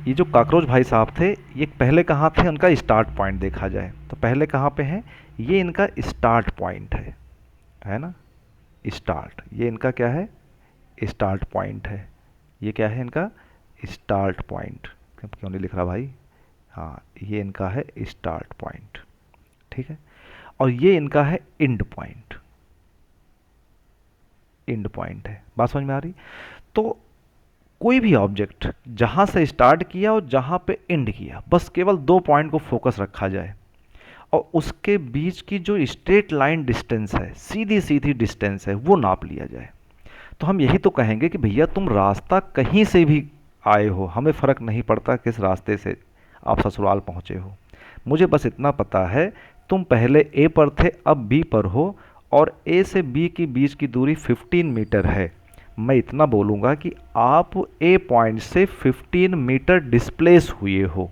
ये जो काकरोच भाई साहब थे, ये पहले कहाँ थे, उनका स्टार्ट पॉइंट देखा जाए तो पहले कहाँ पे है? ये इनका स्टार्ट पॉइंट है ना। स्टार्ट, ये इनका क्या है? स्टार्ट पॉइंट है। ये क्या है इनका? Start point. क्यों नहीं लिख रहा भाई? हाँ, ये इनका है स्टार्ट पॉइंट, ठीक है। और ये इनका है एंड पॉइंट, एंड पॉइंट है। बात समझ में आ रही? तो कोई भी ऑब्जेक्ट जहां से स्टार्ट किया और जहां पे एंड किया, बस केवल 2 पॉइंट को फोकस रखा जाए और उसके बीच की जो स्ट्रेट लाइन डिस्टेंस है, सीधी सीधी डिस्टेंस है, वो नाप लिया जाए। तो हम यही तो कहेंगे कि भैया तुम रास्ता कहीं से भी आए हो, हमें फ़र्क नहीं पड़ता किस रास्ते से आप ससुराल पहुँचे हो, मुझे बस इतना पता है तुम पहले ए पर थे, अब बी पर हो, और ए से बी के बीच की दूरी 15 मीटर है। मैं इतना बोलूँगा कि आप ए पॉइंट से 15 मीटर डिस्प्लेस हुए हो।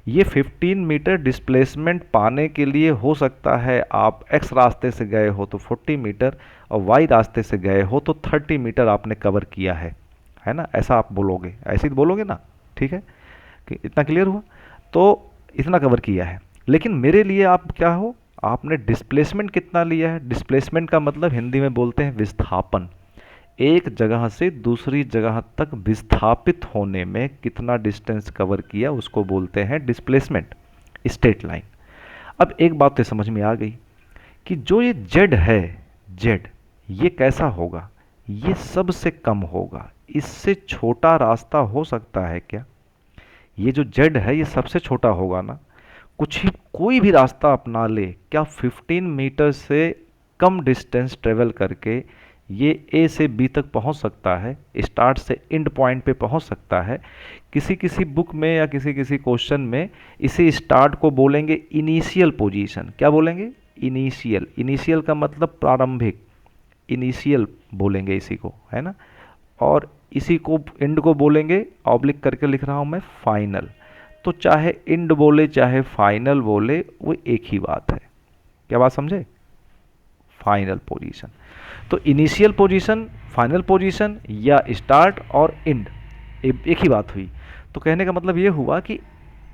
ये 15 मीटर डिस्प्लेसमेंट पाने के लिए हो सकता है आप एक्स रास्ते से गए हो तो 40 मीटर, और वाई रास्ते से गए हो तो 30 मीटर आपने कवर किया है ना। ऐसा आप बोलोगे, ऐसे ही बोलोगे ना, ठीक है। कि इतना क्लियर हुआ? तो इतना कवर किया है, लेकिन मेरे लिए आप क्या हो, आपने डिस्प्लेसमेंट कितना लिया है? डिस्प्लेसमेंट का मतलब हिंदी में बोलते हैं विस्थापन। एक जगह से दूसरी जगह तक विस्थापित होने में कितना डिस्टेंस कवर किया, उसको बोलते हैं डिस्प्लेसमेंट, स्ट्रेट लाइन। अब एक बात तो समझ में आ गई कि जो ये जेड है, जेड ये कैसा होगा? ये सबसे कम होगा। इससे छोटा रास्ता हो सकता है क्या? ये जो जेड है ये सबसे छोटा होगा ना। कुछ ही कोई भी रास्ता अपना ले, क्या 15 मीटर से कम डिस्टेंस ट्रेवल करके ये ए से बी तक पहुंच सकता है, स्टार्ट से एंड पॉइंट पे पहुंच सकता है? किसी किसी बुक में या किसी किसी क्वेश्चन में इसे स्टार्ट को बोलेंगे इनिशियल पोजीशन। क्या बोलेंगे? इनिशियल। इनिशियल का मतलब प्रारंभिक, इनिशियल बोलेंगे इसी को, है ना। और इसी को एंड को बोलेंगे, ऑब्लिक करके लिख रहा हूँ मैं, फाइनल। तो चाहे एंड बोले चाहे फाइनल बोले वो एक ही बात है। क्या बात समझे? Final position. तो इनिशियल पोजीशन, फाइनल पोजीशन या स्टार्ट और एंड एक ही बात हुई। तो कहने का मतलब ये हुआ कि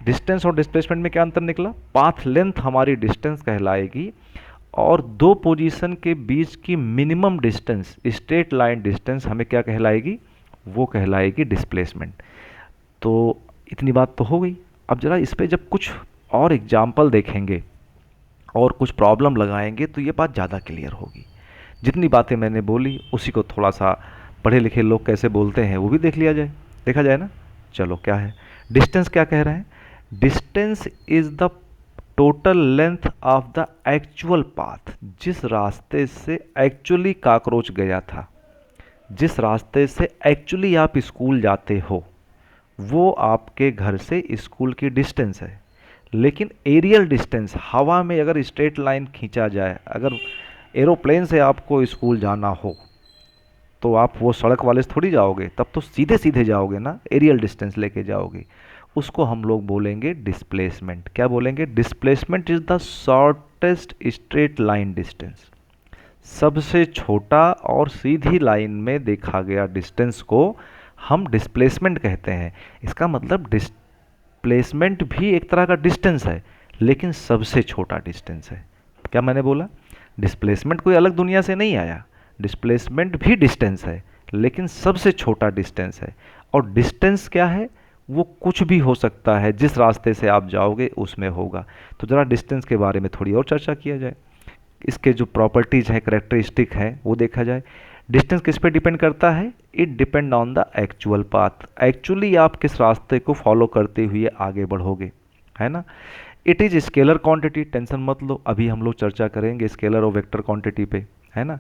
डिस्टेंस और डिस्प्लेसमेंट में क्या अंतर निकला? पाथ लेंथ हमारी डिस्टेंस कहलाएगी और दो पोजीशन के बीच की minimum distance, straight line distance, हमें क्या कहलाएगी? वो कहलाएगी डिस्प्लेसमेंट। तो इतनी बात तो हो गई। अब जरा इस पे जब कुछ और एग्जाम्पल देखेंगे और कुछ प्रॉब्लम लगाएंगे तो ये बात ज़्यादा क्लियर होगी। जितनी बातें मैंने बोली उसी को थोड़ा सा पढ़े लिखे लोग कैसे बोलते हैं वो भी देख लिया जाए, देखा जाए ना। चलो क्या है डिस्टेंस, क्या कह रहे हैं? Distance is the total length of the actual path. जिस रास्ते से एक्चुअली कॉकरोच गया था, जिस रास्ते से एक्चुअली आप स्कूल जाते हो, वो आपके घर से स्कूल की डिस्टेंस है। लेकिन एरियल डिस्टेंस, हवा में अगर स्ट्रेट लाइन खींचा जाए, अगर एरोप्लेन से आपको स्कूल जाना हो तो आप वो सड़क वाले से थोड़ी जाओगे, तब तो सीधे सीधे जाओगे ना, एरियल डिस्टेंस लेके जाओगे। उसको हम लोग बोलेंगे डिस्प्लेसमेंट। क्या बोलेंगे? Displacement is the shortest straight line distance. सबसे छोटा और सीधी लाइन में देखा गया डिस्टेंस को हम डिस्प्लेसमेंट कहते हैं। इसका मतलब डिस्प्लेसमेंट भी एक तरह का डिस्टेंस है, लेकिन सबसे छोटा डिस्टेंस है। क्या मैंने बोला? डिस्प्लेसमेंट कोई अलग दुनिया से नहीं आया, डिस्प्लेसमेंट भी डिस्टेंस है, लेकिन सबसे छोटा डिस्टेंस है। और डिस्टेंस क्या है? वो कुछ भी हो सकता है, जिस रास्ते से आप जाओगे उसमें होगा। तो ज़रा डिस्टेंस के बारे में थोड़ी और चर्चा किया जाए, इसके जो प्रॉपर्टीज़ हैं, करेक्टरिस्टिक हैं, वो देखा जाए। डिस्टेंस किस पे डिपेंड करता है? It depend on the actual path. Actually आप किस रास्ते को फॉलो करते हुए आगे बढ़ोगे, है ना। It is scalar quantity, tension मत लो, अभी हम लोग चर्चा करेंगे स्केलर और वेक्टर क्वांटिटी पे, है ना।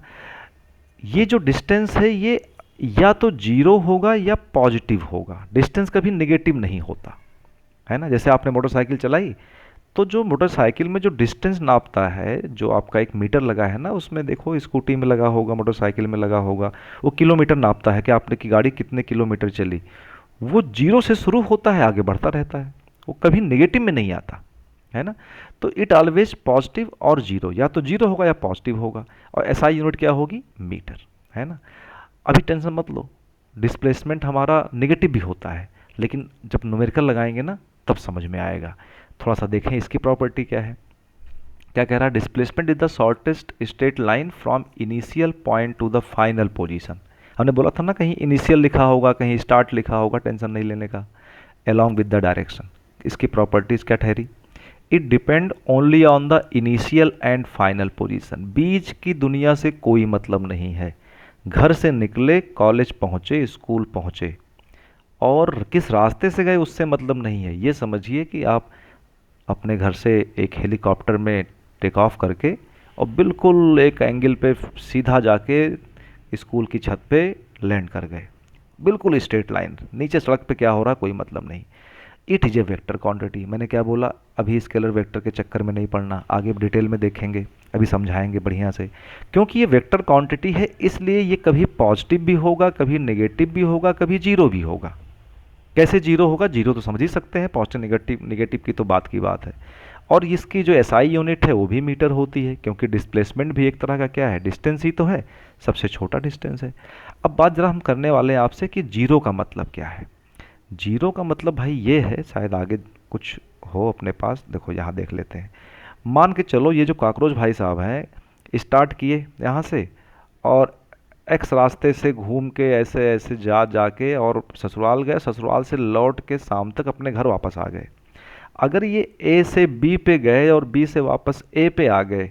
ये जो डिस्टेंस है ये या तो जीरो होगा या पॉजिटिव होगा, डिस्टेंस कभी नेगेटिव नहीं होता, है ना। जैसे आपने मोटरसाइकिल चलाई तो जो मोटरसाइकिल में जो डिस्टेंस नापता है, जो आपका एक मीटर लगा है ना, उसमें देखो स्कूटी में लगा होगा, मोटरसाइकिल में लगा होगा, वो किलोमीटर नापता है कि आपने की गाड़ी कितने किलोमीटर चली। वो जीरो से शुरू होता है, आगे बढ़ता रहता है, वो कभी नेगेटिव में नहीं आता, है ना। तो इट ऑलवेज पॉजिटिव और जीरो, या तो जीरो होगा या पॉजिटिव होगा। और एसआई यूनिट क्या होगी? मीटर, है ना। अभी टेंशन मत लो, डिस्प्लेसमेंट हमारा नेगेटिव भी होता है, लेकिन जब न्यूमेरिकल लगाएंगे ना तब समझ में आएगा। थोड़ा सा देखें इसकी प्रॉपर्टी क्या है। क्या कह रहा है? Displacement is the shortest straight line from initial point two the final position. हमने बोला था ना, कहीं इनिशियल लिखा होगा, कहीं स्टार्ट लिखा होगा, टेंशन नहीं लेने का। along with the direction. इसकी प्रॉपर्टीज क्या ठहरी? It depend only on the initial and final position. बीच की दुनिया से कोई मतलब नहीं है। घर से निकले, कॉलेज पहुँचे, स्कूल पहुँचे, और किस रास्ते से गए उससे मतलब नहीं है। ये समझिए कि आप अपने घर से एक हेलीकॉप्टर में टेक ऑफ करके और बिल्कुल एक एंगल पे सीधा जाके स्कूल की छत पे लैंड कर गए, बिल्कुल स्ट्रेट लाइन, नीचे सड़क पे क्या हो रहा कोई मतलब नहीं। It is a vector quantity. मैंने क्या बोला? अभी स्केलर वेक्टर के चक्कर में नहीं पड़ना, आगे डिटेल में देखेंगे, अभी समझाएंगे बढ़िया से। क्योंकि ये वेक्टर क्वांटिटी है, इसलिए ये कभी पॉजिटिव भी होगा, कभी नेगेटिव भी होगा, कभी जीरो भी होगा। कैसे जीरो होगा? जीरो तो समझ ही सकते हैं, पॉजिटिव नेगेटिव, नेगेटिव की तो बात की बात है। और इसकी जो एसआई यूनिट है वो भी मीटर होती है, क्योंकि डिस्प्लेसमेंट भी एक तरह का क्या है? डिस्टेंस ही तो है, सबसे छोटा डिस्टेंस है। अब बात जरा हम करने वाले हैं आपसे कि जीरो का मतलब क्या है। जीरो का मतलब भाई ये है, शायद आगे कुछ हो अपने पास, देखो यहाँ देख लेते हैं। मान के चलो ये जो कॉकरोच भाई साहब हैं, स्टार्ट किए यहाँ से और एक्स रास्ते से घूम के ऐसे ऐसे जा जाके और ससुराल गए, ससुराल से लौट के शाम तक अपने घर वापस आ गए। अगर ये ए से बी पे गए और बी से वापस ए पे आ गए,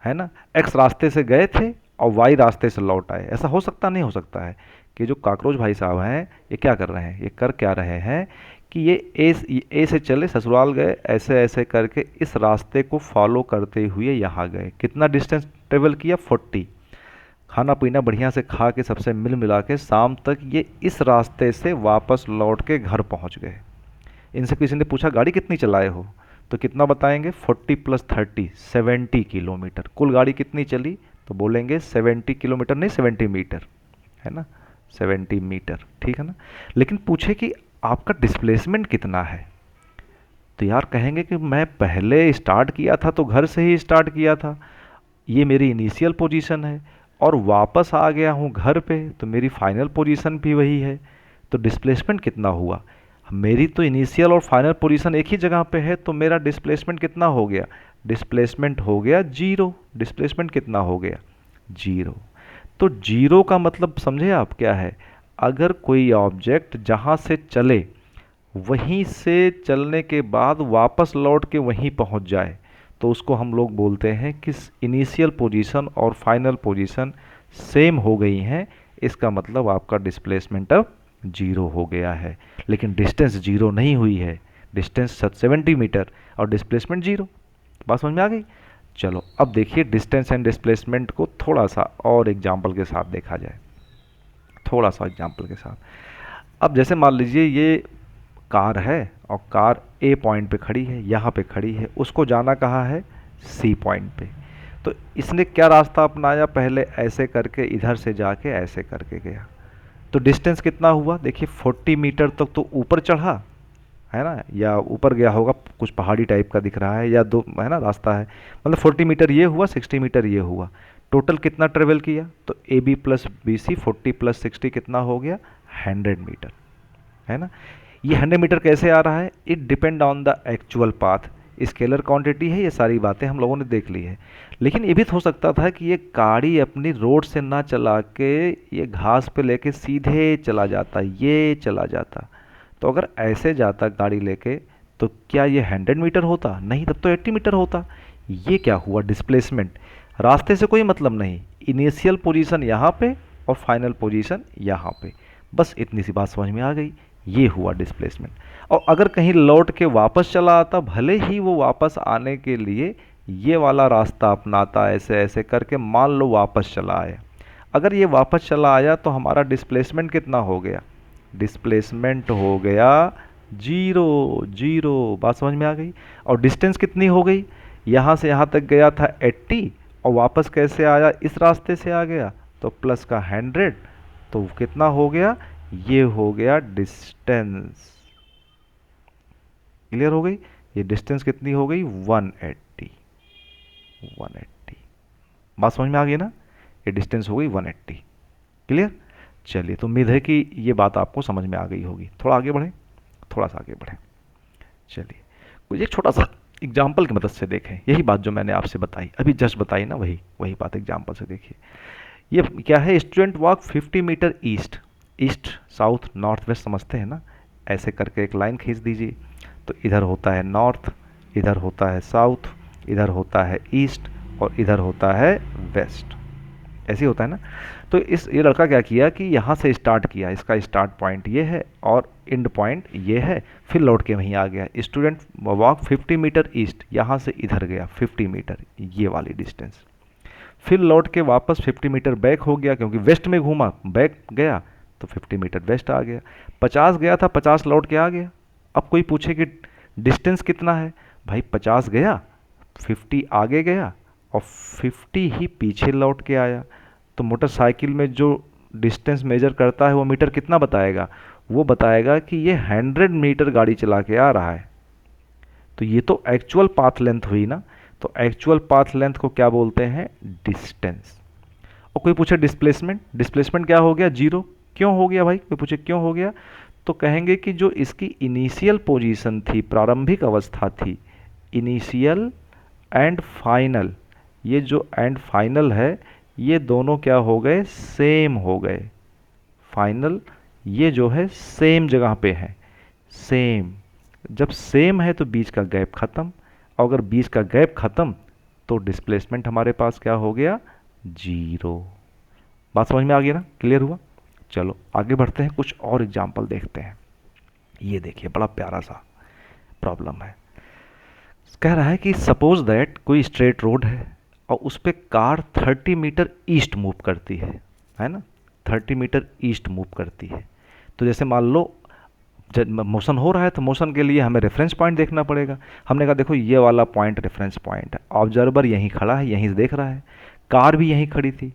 है ना, एक्स रास्ते से गए थे और वाई रास्ते से लौट आए। ऐसा हो सकता नहीं हो सकता है कि जो कॉकरोच भाई साहब हैं ये क्या कर रहे हैं, ये कर क्या रहे हैं कि ये ए से चले ससुराल गए, ऐसे ऐसे करके इस रास्ते को फॉलो करते हुए यहाँ गए। कितना डिस्टेंस ट्रेवल किया, 40। खाना पीना बढ़िया से खा के सबसे मिल मिला के शाम तक ये इस रास्ते से वापस लौट के घर पहुँच गए। इनसे किसी ने पूछा गाड़ी कितनी चलाए हो, तो कितना बताएंगे, 40 + 30 70 किलोमीटर। कुल गाड़ी कितनी चली, तो बोलेंगे 70 किलोमीटर नहीं, 70 मीटर, है ना, 70 मीटर, ठीक है ना। लेकिन पूछे कि आपका डिस्प्लेसमेंट कितना है, तो यार कहेंगे कि मैं पहले स्टार्ट किया था तो घर से ही स्टार्ट किया था, ये मेरी इनिशियल पोजीशन है, और वापस आ गया हूँ घर पे तो मेरी फाइनल पोजीशन भी वही है। तो डिस्प्लेसमेंट कितना हुआ, मेरी तो इनिशियल और फाइनल पोजीशन एक ही जगह पे है, तो मेरा डिस्प्लेसमेंट कितना हो गया, डिस्प्लेसमेंट हो गया जीरो। डिस्प्लेसमेंट कितना हो गया, जीरो। तो जीरो का मतलब समझे आप क्या है, अगर कोई ऑब्जेक्ट जहाँ से चले वहीं से चलने के बाद वापस लौट के वहीं पहुंच जाए, तो उसको हम लोग बोलते हैं कि इनिशियल पोजीशन और फाइनल पोजीशन सेम हो गई हैं। इसका मतलब आपका डिस्प्लेसमेंट अब जीरो हो गया है। लेकिन डिस्टेंस जीरो नहीं हुई है, डिस्टेंस 70 मीटर और डिस्प्लेसमेंट जीरो। बात समझ में आ गई। चलो अब देखिए डिस्टेंस एंड डिस्प्लेसमेंट को थोड़ा सा और एग्जाम्पल के साथ देखा जाए, थोड़ा सा एग्जाम्पल के साथ। अब जैसे मान लीजिए ये कार है और कार ए पॉइंट पे खड़ी है, यहाँ पे खड़ी है, उसको जाना कहाँ है, सी पॉइंट पे। तो इसने क्या रास्ता अपनाया, पहले ऐसे करके इधर से जाके ऐसे करके गया। तो डिस्टेंस कितना हुआ, देखिए 40 मीटर तक तो ऊपर चढ़ा है ना, या ऊपर गया होगा, कुछ पहाड़ी टाइप का दिख रहा है, या दो है ना रास्ता है, मतलब 40 मीटर ये हुआ, 60 मीटर ये हुआ। टोटल कितना ट्रेवल किया, तो A B plus B C 40 + 60 कितना हो गया, 100 मीटर, है ना। ये 100 मीटर कैसे आ रहा है, it depend on the actual path. Scalar quantity है, ये सारी बातें हम लोगों ने देख ली है। लेकिन ये भी तो हो सकता था कि ये गाड़ी अपनी रोड से ना चला के ये घास पे लेके सीधे चला जाता, ये चला जाता। तो अगर ऐसे जाता गाड़ी लेके, तो क्या ये 100 मीटर होता, नहीं, तब तो 80 मीटर होता। ये क्या हुआ, डिस्प्लेसमेंट। रास्ते से कोई मतलब नहीं, इनिशियल पोजीशन यहाँ पे और फाइनल पोजीशन यहाँ पे, बस इतनी सी बात समझ में आ गई। ये हुआ डिस्प्लेसमेंट। और अगर कहीं लौट के वापस चला आता, भले ही वो वापस आने के लिए ये वाला रास्ता अपनाता, ऐसे ऐसे करके मान लो वापस चला आया, अगर ये वापस चला आया तो हमारा डिस्प्लेसमेंट कितना हो गया, डिस्प्लेसमेंट हो गया जीरो। जीरो, बात समझ में आ गई। और डिस्टेंस कितनी हो गई, यहाँ से यहाँ तक गया था 80, और वापस कैसे आया, इस रास्ते से आ गया, तो प्लस का 100, तो कितना हो गया, ये हो गया डिस्टेंस। क्लियर हो गई। ये डिस्टेंस कितनी हो गई, 180। 180, बात समझ में आ गई ना, ये डिस्टेंस हो गई 180। क्लियर। चलिए, तो उम्मीद है कि ये बात आपको समझ में आ गई होगी। थोड़ा आगे बढ़ें, थोड़ा सा आगे बढ़ें। चलिए, कुछ एक छोटा सा एग्जाम्पल की मदद से देखें, यही बात जो मैंने आपसे बताई अभी जस्ट बताई ना, वही वही बात एग्जाम्पल से देखिए। ये क्या है, student walk 50 metre east, east south north west समझते हैं ना, ऐसे करके एक लाइन खींच दीजिए। तो इधर होता है नॉर्थ, इधर होता है साउथ, इधर होता है ईस्ट, और इधर होता है वेस्ट, ऐसे ही होता है ना। तो ये लड़का क्या किया कि यहाँ से स्टार्ट किया, इसका स्टार्ट पॉइंट ये है और एंड पॉइंट ये है, फिर लौट के वहीं आ गया। स्टूडेंट वॉक 50 मीटर ईस्ट, यहाँ से इधर गया 50 मीटर, ये वाली डिस्टेंस। फिर लौट के वापस 50 मीटर बैक हो गया, क्योंकि वेस्ट में घूमा, बैक गया तो 50 मीटर वेस्ट आ गया। 50 गया था, 50 लौट के आ गया। अब कोई पूछे कि डिस्टेंस कितना है, भाई 50 गया, 50 आगे गया और 50 ही पीछे लौट के आया। तो मोटरसाइकिल में जो डिस्टेंस मेजर करता है वो मीटर कितना बताएगा, वो बताएगा कि ये 100 मीटर गाड़ी चला के आ रहा है। तो ये तो एक्चुअल पाथ लेंथ हुई ना, तो एक्चुअल पाथ लेंथ को क्या बोलते हैं, डिस्टेंस। और कोई पूछे डिस्प्लेसमेंट, डिस्प्लेसमेंट क्या हो गया, जीरो। क्यों हो गया भाई, कोई पूछे क्यों हो गया, तो कहेंगे कि जो इसकी इनिशियल पोजीशन थी, प्रारंभिक अवस्था थी, इनिशियल एंड फाइनल, ये जो एंड फाइनल है, ये दोनों क्या हो गए, सेम हो गए। फाइनल ये जो है सेम जगह पे है, सेम। जब सेम है तो बीच का गैप खत्म, और अगर बीच का गैप खत्म तो डिस्प्लेसमेंट हमारे पास क्या हो गया, जीरो। बात समझ में आ गई ना, क्लियर हुआ। चलो आगे बढ़ते हैं, कुछ और एग्जाम्पल देखते हैं। ये देखिए बड़ा प्यारा सा प्रॉब्लम है। कह रहा है कि सपोज दैट कोई स्ट्रेट रोड है और उस पर कार 30 मीटर ईस्ट मूव करती है ना, 30 मीटर ईस्ट मूव करती है। तो जैसे मान लो जब मोशन हो रहा है तो मोशन के लिए हमें रेफरेंस पॉइंट देखना पड़ेगा। हमने कहा देखो ये वाला पॉइंट रेफरेंस पॉइंट है, ऑब्जर्वर यहीं खड़ा है, यहीं से देख रहा है, कार भी यहीं खड़ी थी,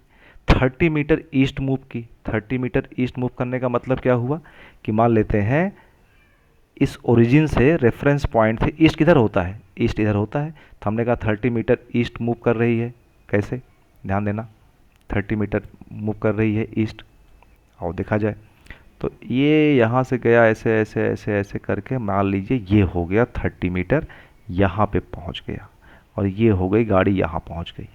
30 मीटर ईस्ट मूव की। 30 मीटर ईस्ट मूव करने का मतलब क्या हुआ कि मान लेते हैं इस ओरिजिन से रेफरेंस पॉइंट से ईस्ट किधर होता है, ईस्ट इधर होता है, तो हमने कहा 30 मीटर ईस्ट मूव कर रही है। कैसे, ध्यान देना, 30 मीटर मूव कर रही है ईस्ट। और देखा जाए तो ये यहाँ से गया ऐसे ऐसे ऐसे ऐसे करके, मान लीजिए ये हो गया 30 मीटर, यहाँ पे पहुँच गया, और ये हो गई गाड़ी यहाँ पहुँच गई,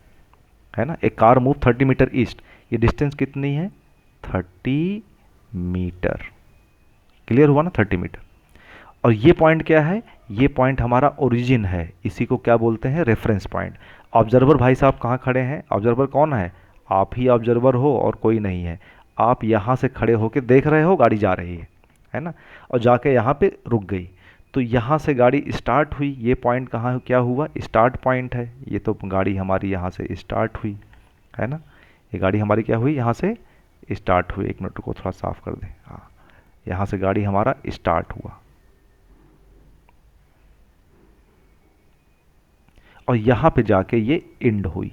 है ना। एक कार मूव 30 मीटर ईस्ट, ये डिस्टेंस कितनी है, 30 मीटर। क्लियर हुआ ना, 30 मीटर। और ये पॉइंट क्या है, ये पॉइंट हमारा ओरिजिन है, इसी को क्या बोलते हैं, रेफरेंस पॉइंट। ऑब्जर्वर भाई साहब कहाँ खड़े हैं, ऑब्जर्वर कौन है, आप ही ऑब्जर्वर हो और कोई नहीं है। आप यहाँ से खड़े होकर देख रहे हो गाड़ी जा रही है ना, और जाके यहाँ पे रुक गई। तो यहाँ से गाड़ी स्टार्ट हुई, ये पॉइंट कहाँ क्या हुआ, स्टार्ट पॉइंट है। ये तो गाड़ी हमारी यहाँ से स्टार्ट हुई, है ना, ये गाड़ी हमारी क्या हुई, यहाँ से स्टार्ट हुई। एक मिनट को थोड़ा साफ कर दें, हाँ, यहाँ से गाड़ी हमारा स्टार्ट हुआ और यहाँ पे जाके ये एंड हुई।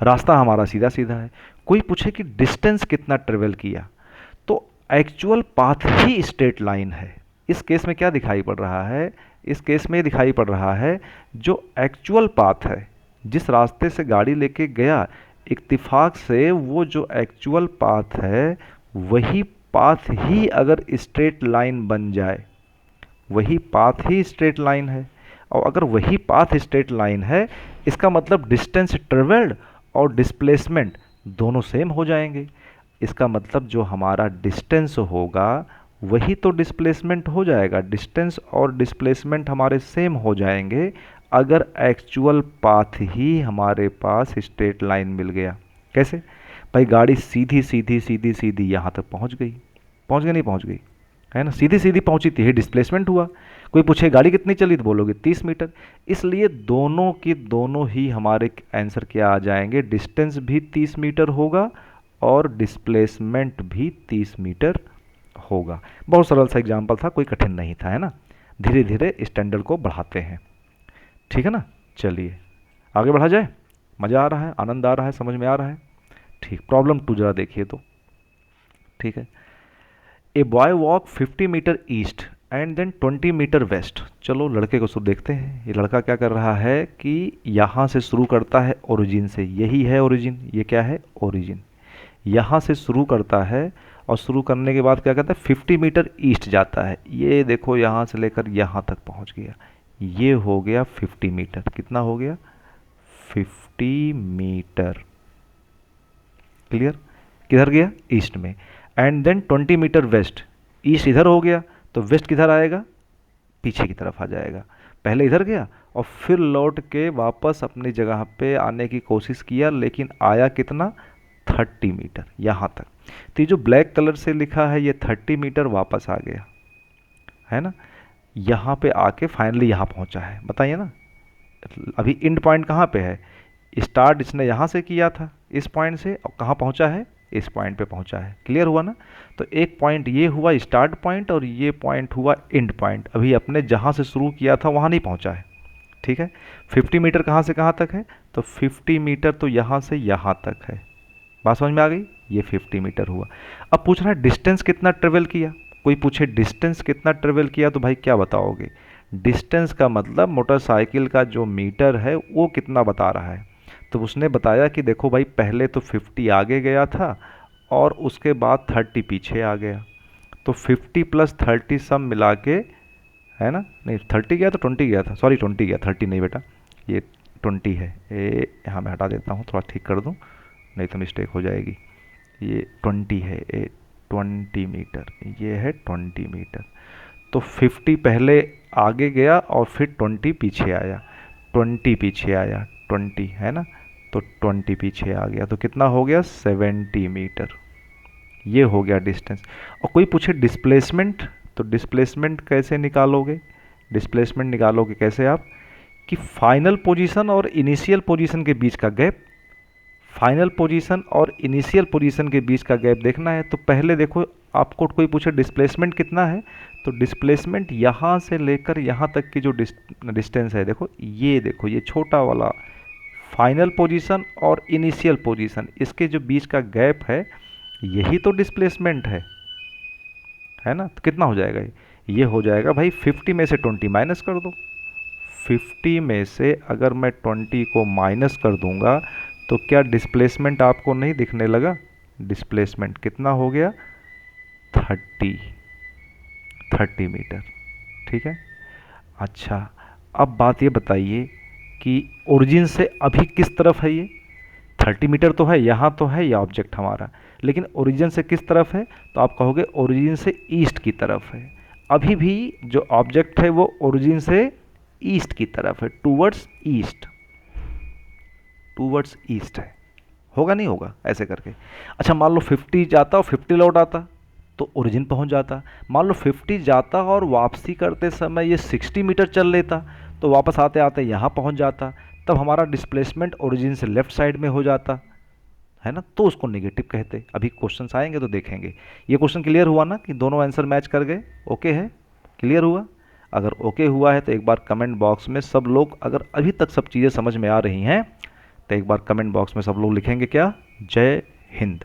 रास्ता हमारा सीधा सीधा है। कोई पूछे कि डिस्टेंस कितना ट्रेवल किया, तो एक्चुअल पाथ ही स्ट्रेट लाइन है। इस केस में क्या दिखाई पड़ रहा है, इस केस में दिखाई पड़ रहा है जो एक्चुअल पाथ है, जिस रास्ते से गाड़ी लेके गया, इत्तेफाक से वो जो एक्चुअल पाथ है वही पाथ ही अगर स्ट्रेट लाइन बन जाए, वही पाथ ही स्ट्रेट लाइन है। और अगर वही पाथ स्ट्रेट लाइन है, इसका मतलब डिस्टेंस ट्रेवल्ड और डिस्प्लेसमेंट दोनों सेम हो जाएंगे। इसका मतलब जो हमारा डिस्टेंस होगा वही तो डिस्प्लेसमेंट हो जाएगा। डिस्टेंस और डिस्प्लेसमेंट हमारे सेम हो जाएंगे अगर एक्चुअल पाथ ही हमारे पास स्ट्रेट लाइन मिल गया। कैसे भाई, गाड़ी सीधी सीधी सीधी सीधी यहाँ तक पहुँच गई, पहुँच गई नहीं पहुँच गई, है ना, सीधी सीधी पहुंची थी, डिस्प्लेसमेंट हुआ। कोई पूछे गाड़ी कितनी चली तो बोलोगे 30 मीटर। इसलिए दोनों की दोनों ही हमारे आंसर क्या आ जाएंगे, डिस्टेंस भी 30 मीटर होगा और डिस्प्लेसमेंट भी 30 मीटर होगा। बहुत सरल सा एग्जाम्पल था, कोई कठिन नहीं था, है ना। धीरे धीरे स्टैंडर्ड को बढ़ाते हैं, ठीक है ना। चलिए आगे बढ़ा जाए, मज़ा आ रहा है, आनंद आ रहा है, समझ में आ रहा है, ठीक। प्रॉब्लम 2 जरा देखिए तो, ठीक है। A boy walk 50 metre east and then 20 metre west. चलो लड़के को शुरू देखते हैं। ये लड़का क्या कर रहा है कि यहाँ से शुरू करता है ओरिजिन से, यही है ओरिजिन, ये क्या है ओरिजिन। यहाँ से शुरू करता है और शुरू करने के बाद क्या करता है, 50 मीटर ईस्ट जाता है। ये देखो यहाँ से लेकर यहाँ तक पहुँच गया, ये हो गया 50 मीटर। कितना हो गया, 50 मीटर। क्लियर, किधर गया, ईस्ट में। And then 20 metre west, east इधर हो गया तो वेस्ट किधर आएगा, पीछे की तरफ आ जाएगा। पहले इधर गया और फिर लौट के वापस अपनी जगह पे आने की कोशिश किया, लेकिन आया कितना, 30 मीटर यहाँ तक। तो ये जो ब्लैक कलर से लिखा है ये 30 मीटर वापस आ गया, है ना। यहाँ पे आके फाइनली यहाँ पहुँचा है, बताइए ना। अभी एंड पॉइंट कहाँ पे है, स्टार्ट इसने यहाँ से किया था इस पॉइंट से, और कहाँ पहुँचा है, इस पॉइंट पे पहुँचा है। क्लियर हुआ ना। तो एक पॉइंट ये हुआ स्टार्ट पॉइंट और ये पॉइंट हुआ एंड पॉइंट। अभी अपने जहाँ से शुरू किया था वहाँ नहीं पहुँचा है, ठीक है। 50 मीटर कहाँ से कहाँ तक है, तो 50 मीटर तो यहाँ से यहाँ तक है। बात समझ में आ गई, ये 50 मीटर हुआ। अब पूछ रहा है डिस्टेंस कितना ट्रेवल किया। कोई पूछे डिस्टेंस कितना ट्रेवल किया तो भाई क्या बताओगे, डिस्टेंस का मतलब मोटरसाइकिल का जो मीटर है वो कितना बता रहा है। तो उसने बताया कि देखो भाई पहले तो 50 आगे गया था और उसके बाद 30 पीछे आ गया, तो 50 प्लस 30 सब मिला के, है ना, नहीं 30 गया तो 20 गया था, सॉरी 20 गया, 30 नहीं बेटा, ये 20 है। ये यहाँ मैं हटा देता हूँ, थोड़ा ठीक कर दूँ नहीं तो मिस्टेक हो जाएगी। ये 20 है, ये 20 मीटर, ये है 20 मीटर। तो 50 पहले आगे गया और फिर 20 पीछे आया, 20 पीछे आया, 20, है ना। तो 20 पीछे आ गया, तो कितना हो गया 70 मीटर। ये हो गया डिस्टेंस। और कोई पूछे डिस्प्लेसमेंट, तो डिस्प्लेसमेंट कैसे निकालोगे? डिस्प्लेसमेंट निकालोगे कैसे आप, कि फाइनल पोजीशन और इनिशियल पोजीशन के बीच का गैप, फाइनल पोजीशन और इनिशियल पोजीशन के बीच का गैप देखना है। तो पहले देखो, आपको कोई पूछे डिस्प्लेसमेंट कितना है, तो डिस्प्लेसमेंट यहाँ से लेकर यहाँ तक की जो डिस्टेंस है, देखो ये, देखो ये छोटा वाला फाइनल पोजीशन और इनिशियल पोजीशन, इसके जो बीच का गैप है, यही तो डिस्प्लेसमेंट है ना। तो कितना हो जाएगा ये हो जाएगा भाई 50 में से 20 माइनस कर दो। 50 में से अगर मैं 20 को माइनस कर दूंगा तो क्या डिस्प्लेसमेंट आपको नहीं दिखने लगा? डिस्प्लेसमेंट कितना हो गया? 30 मीटर। ठीक है। अच्छा, अब बात ये बताइए कि ओरिजिन से अभी किस तरफ है ये? 30 मीटर तो है, यहाँ तो है ये ऑब्जेक्ट हमारा, लेकिन ओरिजिन से किस तरफ है? तो आप कहोगे ओरिजिन से ईस्ट की तरफ है। अभी भी जो ऑब्जेक्ट है वो ओरिजिन से ईस्ट की तरफ है, टूवर्ड्स ईस्ट, टूवर्ड्स ईस्ट है। होगा नहीं होगा ऐसे करके। अच्छा, मान लो 50 जाता और 50 लौट आता तो ओरिजिन पहुंच जाता। मान लो 50 जाता और वापसी करते समय ये 60 मीटर चल लेता तो वापस आते आते यहाँ पहुंच जाता, तब हमारा डिस्प्लेसमेंट ओरिजिन से लेफ्ट साइड में हो जाता है ना, तो उसको नेगेटिव कहते। अभी क्वेश्चंस आएंगे तो देखेंगे। ये क्वेश्चन क्लियर हुआ ना कि दोनों आंसर मैच कर गए? ओके है, क्लियर हुआ? अगर ओके हुआ है तो एक बार कमेंट बॉक्स में सब लोग, अगर अभी तक सब चीज़ें समझ में आ रही हैं तो एक बार कमेंट बॉक्स में सब लोग लिखेंगे क्या? जय हिंद।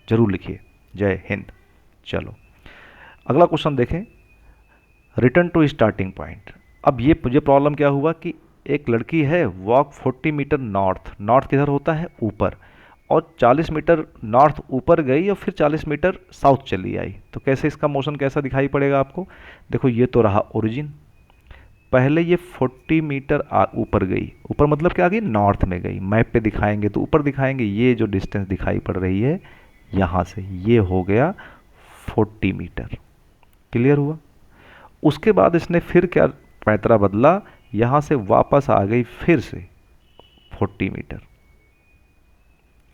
जरूर लिखिए जय हिंद। चलो अगला क्वेश्चन देखें, रिटर्न टू स्टार्टिंग पॉइंट। अब ये मुझे प्रॉब्लम क्या हुआ कि एक लड़की है, वॉक 40 मीटर नॉर्थ, नॉर्थ किधर होता है? ऊपर, और 40 मीटर नॉर्थ ऊपर गई और फिर 40 मीटर साउथ चली आई, तो कैसे इसका मोशन कैसा दिखाई पड़ेगा आपको? देखो ये तो रहा ओरिजिन, पहले ये 40 मीटर ऊपर गई, ऊपर मतलब क्या आ गई? नॉर्थ में गई। मैप पे दिखाएंगे तो ऊपर दिखाएंगे, ये जो डिस्टेंस दिखाई पड़ रही है यहाँ से, ये हो गया 40 मीटर। क्लियर हुआ? उसके बाद इसने फिर क्या पैतरा बदला, यहाँ से वापस आ गई फिर से 40 मीटर।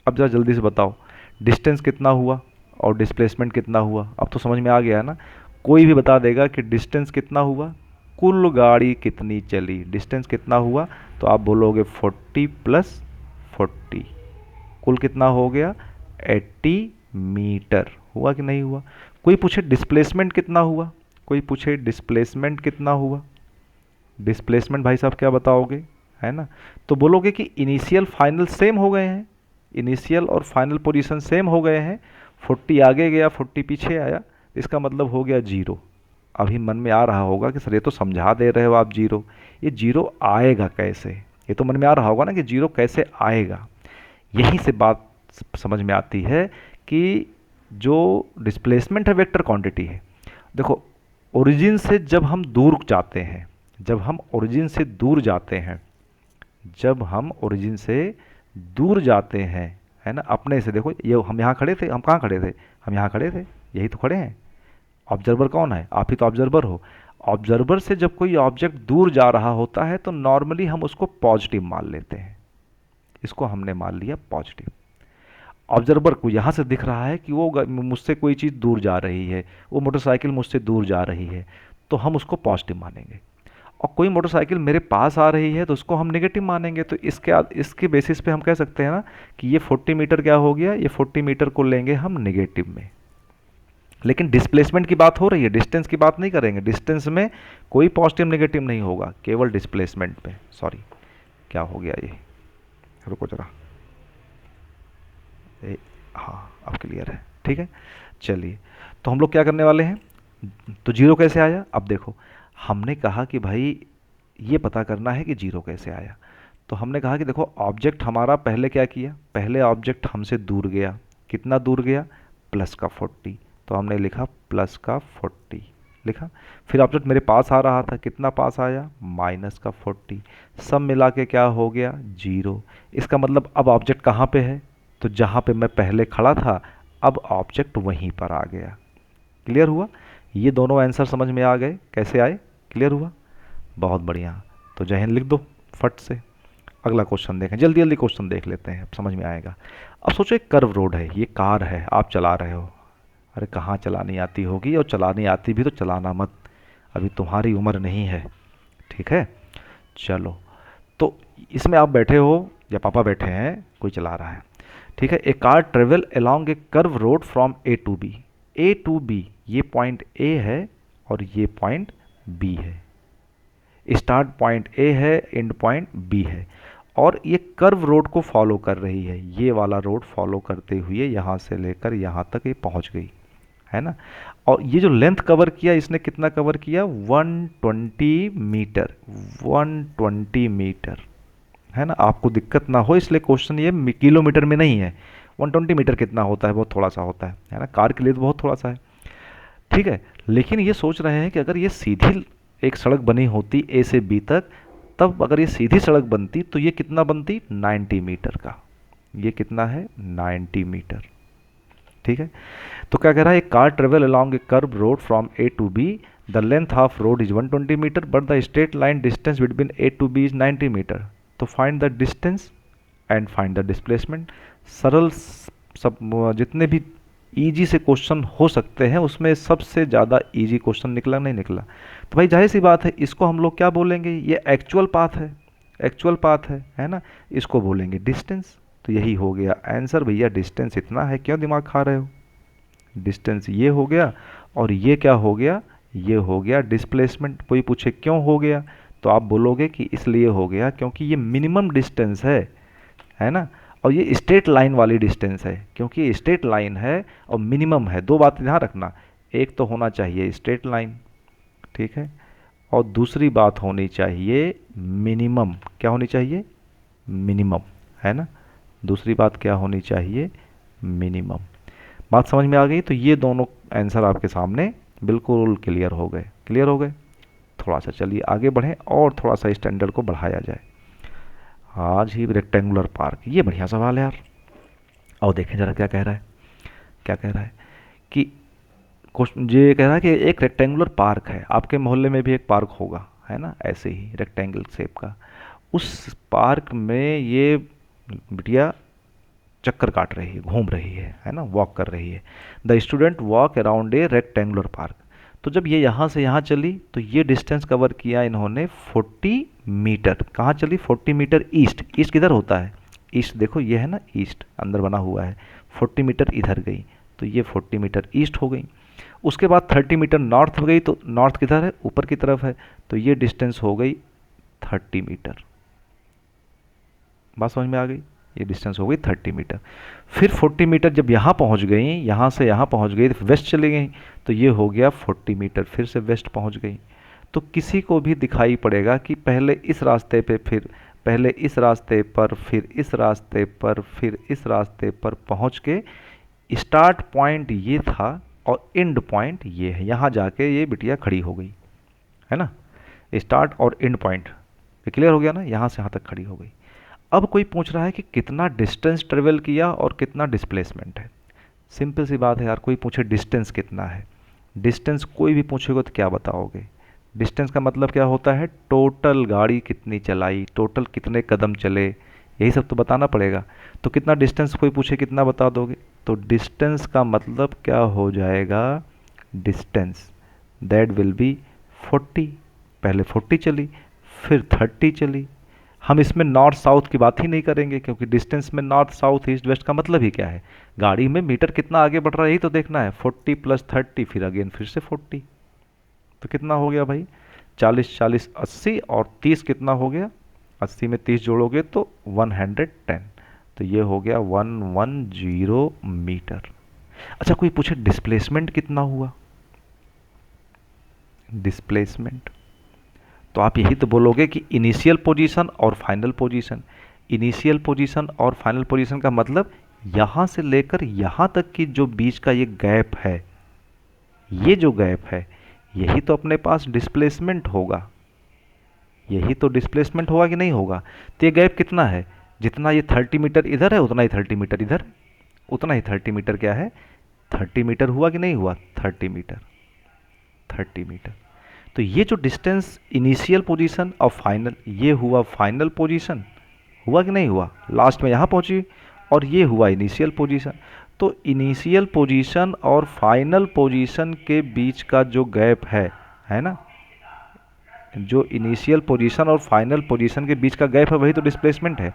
अब जरा जल्दी से बताओ डिस्टेंस कितना हुआ और डिस्प्लेसमेंट कितना हुआ? अब तो समझ में आ गया है ना। कोई भी बता देगा कि डिस्टेंस कितना हुआ, कुल गाड़ी कितनी चली, डिस्टेंस कितना हुआ, तो आप बोलोगे 40 प्लस 40, कुल कितना हो गया? 80 मीटर। हुआ कि नहीं हुआ? कोई पूछे डिस्प्लेसमेंट कितना हुआ, कोई पूछे डिस्प्लेसमेंट कितना हुआ, डिस्प्लेसमेंट भाई साहब क्या बताओगे? है ना, तो बोलोगे कि इनिशियल फाइनल सेम हो गए हैं, इनिशियल और फाइनल पोजीशन सेम हो गए हैं। 40 आगे गया 40 पीछे आया, इसका मतलब हो गया जीरो। अभी मन में आ रहा होगा कि सर ये तो समझा दे रहे हो आप जीरो, ये जीरो आएगा कैसे? ये तो मन में आ रहा होगा ना कि जीरो कैसे आएगा। यहीं से बात समझ में आती है कि जो डिस्प्लेसमेंट है वेक्टर क्वांटिटी है। देखो ओरिजिन से जब हम दूर जाते हैं, जब हम ओरिजिन से दूर जाते हैं, जब हम ओरिजिन से दूर जाते हैं, है ना, अपने से, देखो ये हम यहाँ खड़े थे, हम कहाँ खड़े थे? हम यहाँ खड़े थे, यही तो खड़े हैं। ऑब्जर्वर कौन है? आप ही तो ऑब्जर्वर हो। ऑब्जर्वर से जब कोई ऑब्जेक्ट दूर जा रहा होता है तो नॉर्मली हम उसको पॉजिटिव मान लेते हैं, इसको हमने मान लिया पॉजिटिव। ऑब्जर्वर को यहाँ से दिख रहा है कि वो मुझसे कोई चीज़ दूर जा रही है, वो मोटरसाइकिल मुझसे दूर जा रही है, तो हम उसको पॉजिटिव मानेंगे। और कोई मोटरसाइकिल मेरे पास आ रही है तो उसको हम नेगेटिव मानेंगे। तो इसके बेसिस पे हम कह सकते हैं ना कि ये 40 मीटर क्या हो गया, ये 40 मीटर को लेंगे हम नेगेटिव में। लेकिन डिस्प्लेसमेंट की बात हो रही है, डिस्टेंस की बात नहीं करेंगे। डिस्टेंस में कोई पॉजिटिव नेगेटिव नहीं होगा, केवल डिस्प्लेसमेंट पे। सॉरी, क्या हो गया ये, रुको जरा, हाँ अब क्लियर है, ठीक है। चलिए, तो हम लोग क्या करने वाले हैं, तो जीरो कैसे आया? अब देखो हमने कहा कि भाई ये पता करना है कि जीरो कैसे आया। तो हमने कहा कि देखो ऑब्जेक्ट हमारा पहले क्या किया, पहले ऑब्जेक्ट हमसे दूर गया, कितना दूर गया? प्लस का 40, तो हमने लिखा प्लस का 40 लिखा। फिर ऑब्जेक्ट मेरे पास आ रहा था, कितना पास आया? माइनस का 40, सब मिला के क्या हो गया? जीरो। इसका मतलब अब ऑब्जेक्ट कहाँ पे है? तो जहाँ पे मैं पहले खड़ा था अब ऑब्जेक्ट वहीं पर आ गया। क्लियर हुआ? ये दोनों आंसर समझ में आ गए कैसे आए? क्लियर हुआ? बहुत बढ़िया। तो जय हिंद लिख दो फट से। अगला क्वेश्चन देखें, जल्दी जल्दी क्वेश्चन देख लेते हैं, अब समझ में आएगा। अब सोचो एक कर्व रोड है, ये कार है, आप चला रहे हो। अरे कहाँ चलानी आती होगी, और चलानी आती भी तो चलाना मत, अभी तुम्हारी उम्र नहीं है, ठीक है। चलो, तो इसमें आप बैठे हो या पापा बैठे हैं, कोई चला रहा है, ठीक है। A car travel along a curve road from A to B. A to B, ये पॉइंट ए है और ये पॉइंट बी है। स्टार्ट पॉइंट ए है, एंड पॉइंट बी है, और ये कर्व रोड को फॉलो कर रही है, ये वाला रोड फॉलो करते हुए यहाँ से लेकर यहाँ तक ये पहुँच गई, है ना। और ये जो लेंथ कवर किया, इसने कितना कवर किया, 120 मीटर, 120 मीटर, है ना। आपको दिक्कत ना हो इसलिए क्वेश्चन ये किलोमीटर में नहीं है। 120 मीटर कितना होता है, बहुत थोड़ा सा होता है ना, कार के लिए तो बहुत थोड़ा सा है, ठीक है। लेकिन ये सोच रहे हैं कि अगर ये सीधी एक सड़क बनी होती ए से बी तक, तब अगर ये सीधी सड़क बनती तो ये कितना बनती, 90 मीटर का, ये कितना है, 90 मीटर, ठीक है। तो क्या कह रहा है, एक car travel along a curve road from A to B, the length of road is 120 metre but the straight line distance between A to B is 90 metre. तो find the distance and find the displacement. सरल सब जितने भी easy से question हो सकते हैं उसमें सबसे ज़्यादा इजी क्वेश्चन निकला, नहीं निकला। तो भाई जाहिर सी बात है, इसको हम लोग क्या बोलेंगे, ये एक्चुअल पाथ है, एक्चुअल पाथ है ना, इसको बोलेंगे डिस्टेंस। तो यही हो गया आंसर भैया, डिस्टेंस इतना है, क्यों दिमाग खा रहे हो। डिस्टेंस ये हो गया, और ये क्या हो गया, ये हो गया डिस्प्लेसमेंट। कोई पूछे क्यों हो गया, तो आप बोलोगे कि इसलिए हो गया क्योंकि ये मिनिमम डिस्टेंस है ना, और ये स्ट्रेट लाइन वाली डिस्टेंस है, क्योंकि ये स्ट्रेट लाइन है और मिनिमम है। दो बात ध्यान रखना, एक तो होना चाहिए स्ट्रेट लाइन, ठीक है, और दूसरी बात होनी चाहिए मिनिमम। क्या होनी चाहिए, मिनिमम, है ना। दूसरी बात क्या होनी चाहिए, मिनिमम। बात समझ में आ गई। तो ये दोनों आंसर आपके सामने बिल्कुल क्लियर हो गए, क्लियर हो गए। थोड़ा सा चलिए आगे बढ़ें और थोड़ा सा स्टैंडर्ड को बढ़ाया जाए। आज ही रेक्टेंगुलर पार्क, ये बढ़िया सवाल है यार। और देखें जरा क्या कह रहा है, क्या कह रहा है कि ये कह रहा है कि एक रेक्टेंगुलर पार्क है, आपके मोहल्ले में भी एक पार्क होगा, है ना, ऐसे ही रेक्टेंगल शेप का। उस पार्क में ये बिटिया चक्कर काट रही है, घूम रही है ना, वॉक कर रही है। The student walk around a rectangular park. तो जब ये यहाँ से यहाँ चली तो ये डिस्टेंस कवर किया इन्होंने 40 मीटर। कहाँ चली, 40 मीटर ईस्ट। ईस्ट किधर होता है, ईस्ट देखो ये है ना, ईस्ट अंदर बना हुआ है। 40 मीटर इधर गई तो ये 40 मीटर ईस्ट हो गई। उसके बाद 30 मीटर नॉर्थ गई, तो नॉर्थ किधर है, ऊपर की तरफ है, तो ये डिस्टेंस हो गई 30 मीटर। बात समझ में आ गई, ये डिस्टेंस हो गई 30 मीटर। फिर 40 मीटर जब यहाँ पहुँच गई, यहाँ से यहाँ पहुँच गई, तो वेस्ट चली गई, तो ये हो गया 40 मीटर, फिर से वेस्ट पहुँच गई। तो किसी को भी दिखाई पड़ेगा कि पहले इस रास्ते पे, फिर पहले इस रास्ते पर, फिर इस रास्ते पर, फिर इस रास्ते पर पहुँच के स्टार्ट पॉइंट ये था और एंड पॉइंट ये है, यहाँ जाके ये बिटिया खड़ी हो गई, है ना। स्टार्ट और एंड पॉइंट ये क्लियर हो गया ना, यहाँ से यहाँ तक खड़ी हो गई। अब कोई पूछ रहा है कि कितना डिस्टेंस ट्रेवल किया और कितना डिस्प्लेसमेंट है। सिंपल सी बात है यार, कोई पूछे डिस्टेंस कितना है, डिस्टेंस कोई भी पूछेगा तो क्या बताओगे। डिस्टेंस का मतलब क्या होता है, टोटल गाड़ी कितनी चलाई, टोटल कितने कदम चले, यही सब तो बताना पड़ेगा। तो कितना डिस्टेंस कोई पूछे कितना बता दोगे, तो डिस्टेंस का मतलब क्या हो जाएगा, डिस्टेंस दैट विल बी 40। पहले 40 चली, फिर 30 चली। हम इसमें नॉर्थ साउथ की बात ही नहीं करेंगे, क्योंकि डिस्टेंस में नॉर्थ साउथ ईस्ट वेस्ट का मतलब ही क्या है, गाड़ी में मीटर कितना आगे बढ़ रहा है यही तो देखना है। 40 + 30 फिर अगेन फिर से 40, तो कितना हो गया भाई, 40 40 80 और 30 कितना हो गया, 80 में 30 जोड़ोगे तो 110, तो ये हो गया 110 मीटर। अच्छा कोई पूछे डिस्प्लेसमेंट कितना हुआ, डिस्प्लेसमेंट, तो आप यही तो बोलोगे कि इनिशियल पोजीशन और फाइनल पोजीशन। इनिशियल पोजीशन और फाइनल पोजीशन का मतलब यहाँ से लेकर यहाँ तक की जो बीच का ये गैप है, ये जो गैप है यही तो अपने पास डिस्प्लेसमेंट होगा, यही तो डिस्प्लेसमेंट होगा कि नहीं होगा। तो ये गैप कितना है, जितना ये 30 मीटर इधर है उतना ही 30 मीटर इधर, उतना ही 30 मीटर क्या है, 30 मीटर हुआ कि नहीं हुआ, 30 मीटर, 30 मीटर। तो ये जो डिस्टेंस इनिशियल पोजीशन और फाइनल, ये हुआ फाइनल पोजीशन, हुआ कि नहीं हुआ, लास्ट में यहाँ पहुँची और ये हुआ इनिशियल पोजीशन। तो इनिशियल पोजीशन और फाइनल पोजीशन के बीच का जो गैप है ना, जो इनिशियल पोजीशन और फाइनल पोजीशन के बीच का गैप है वही तो डिस्प्लेसमेंट है।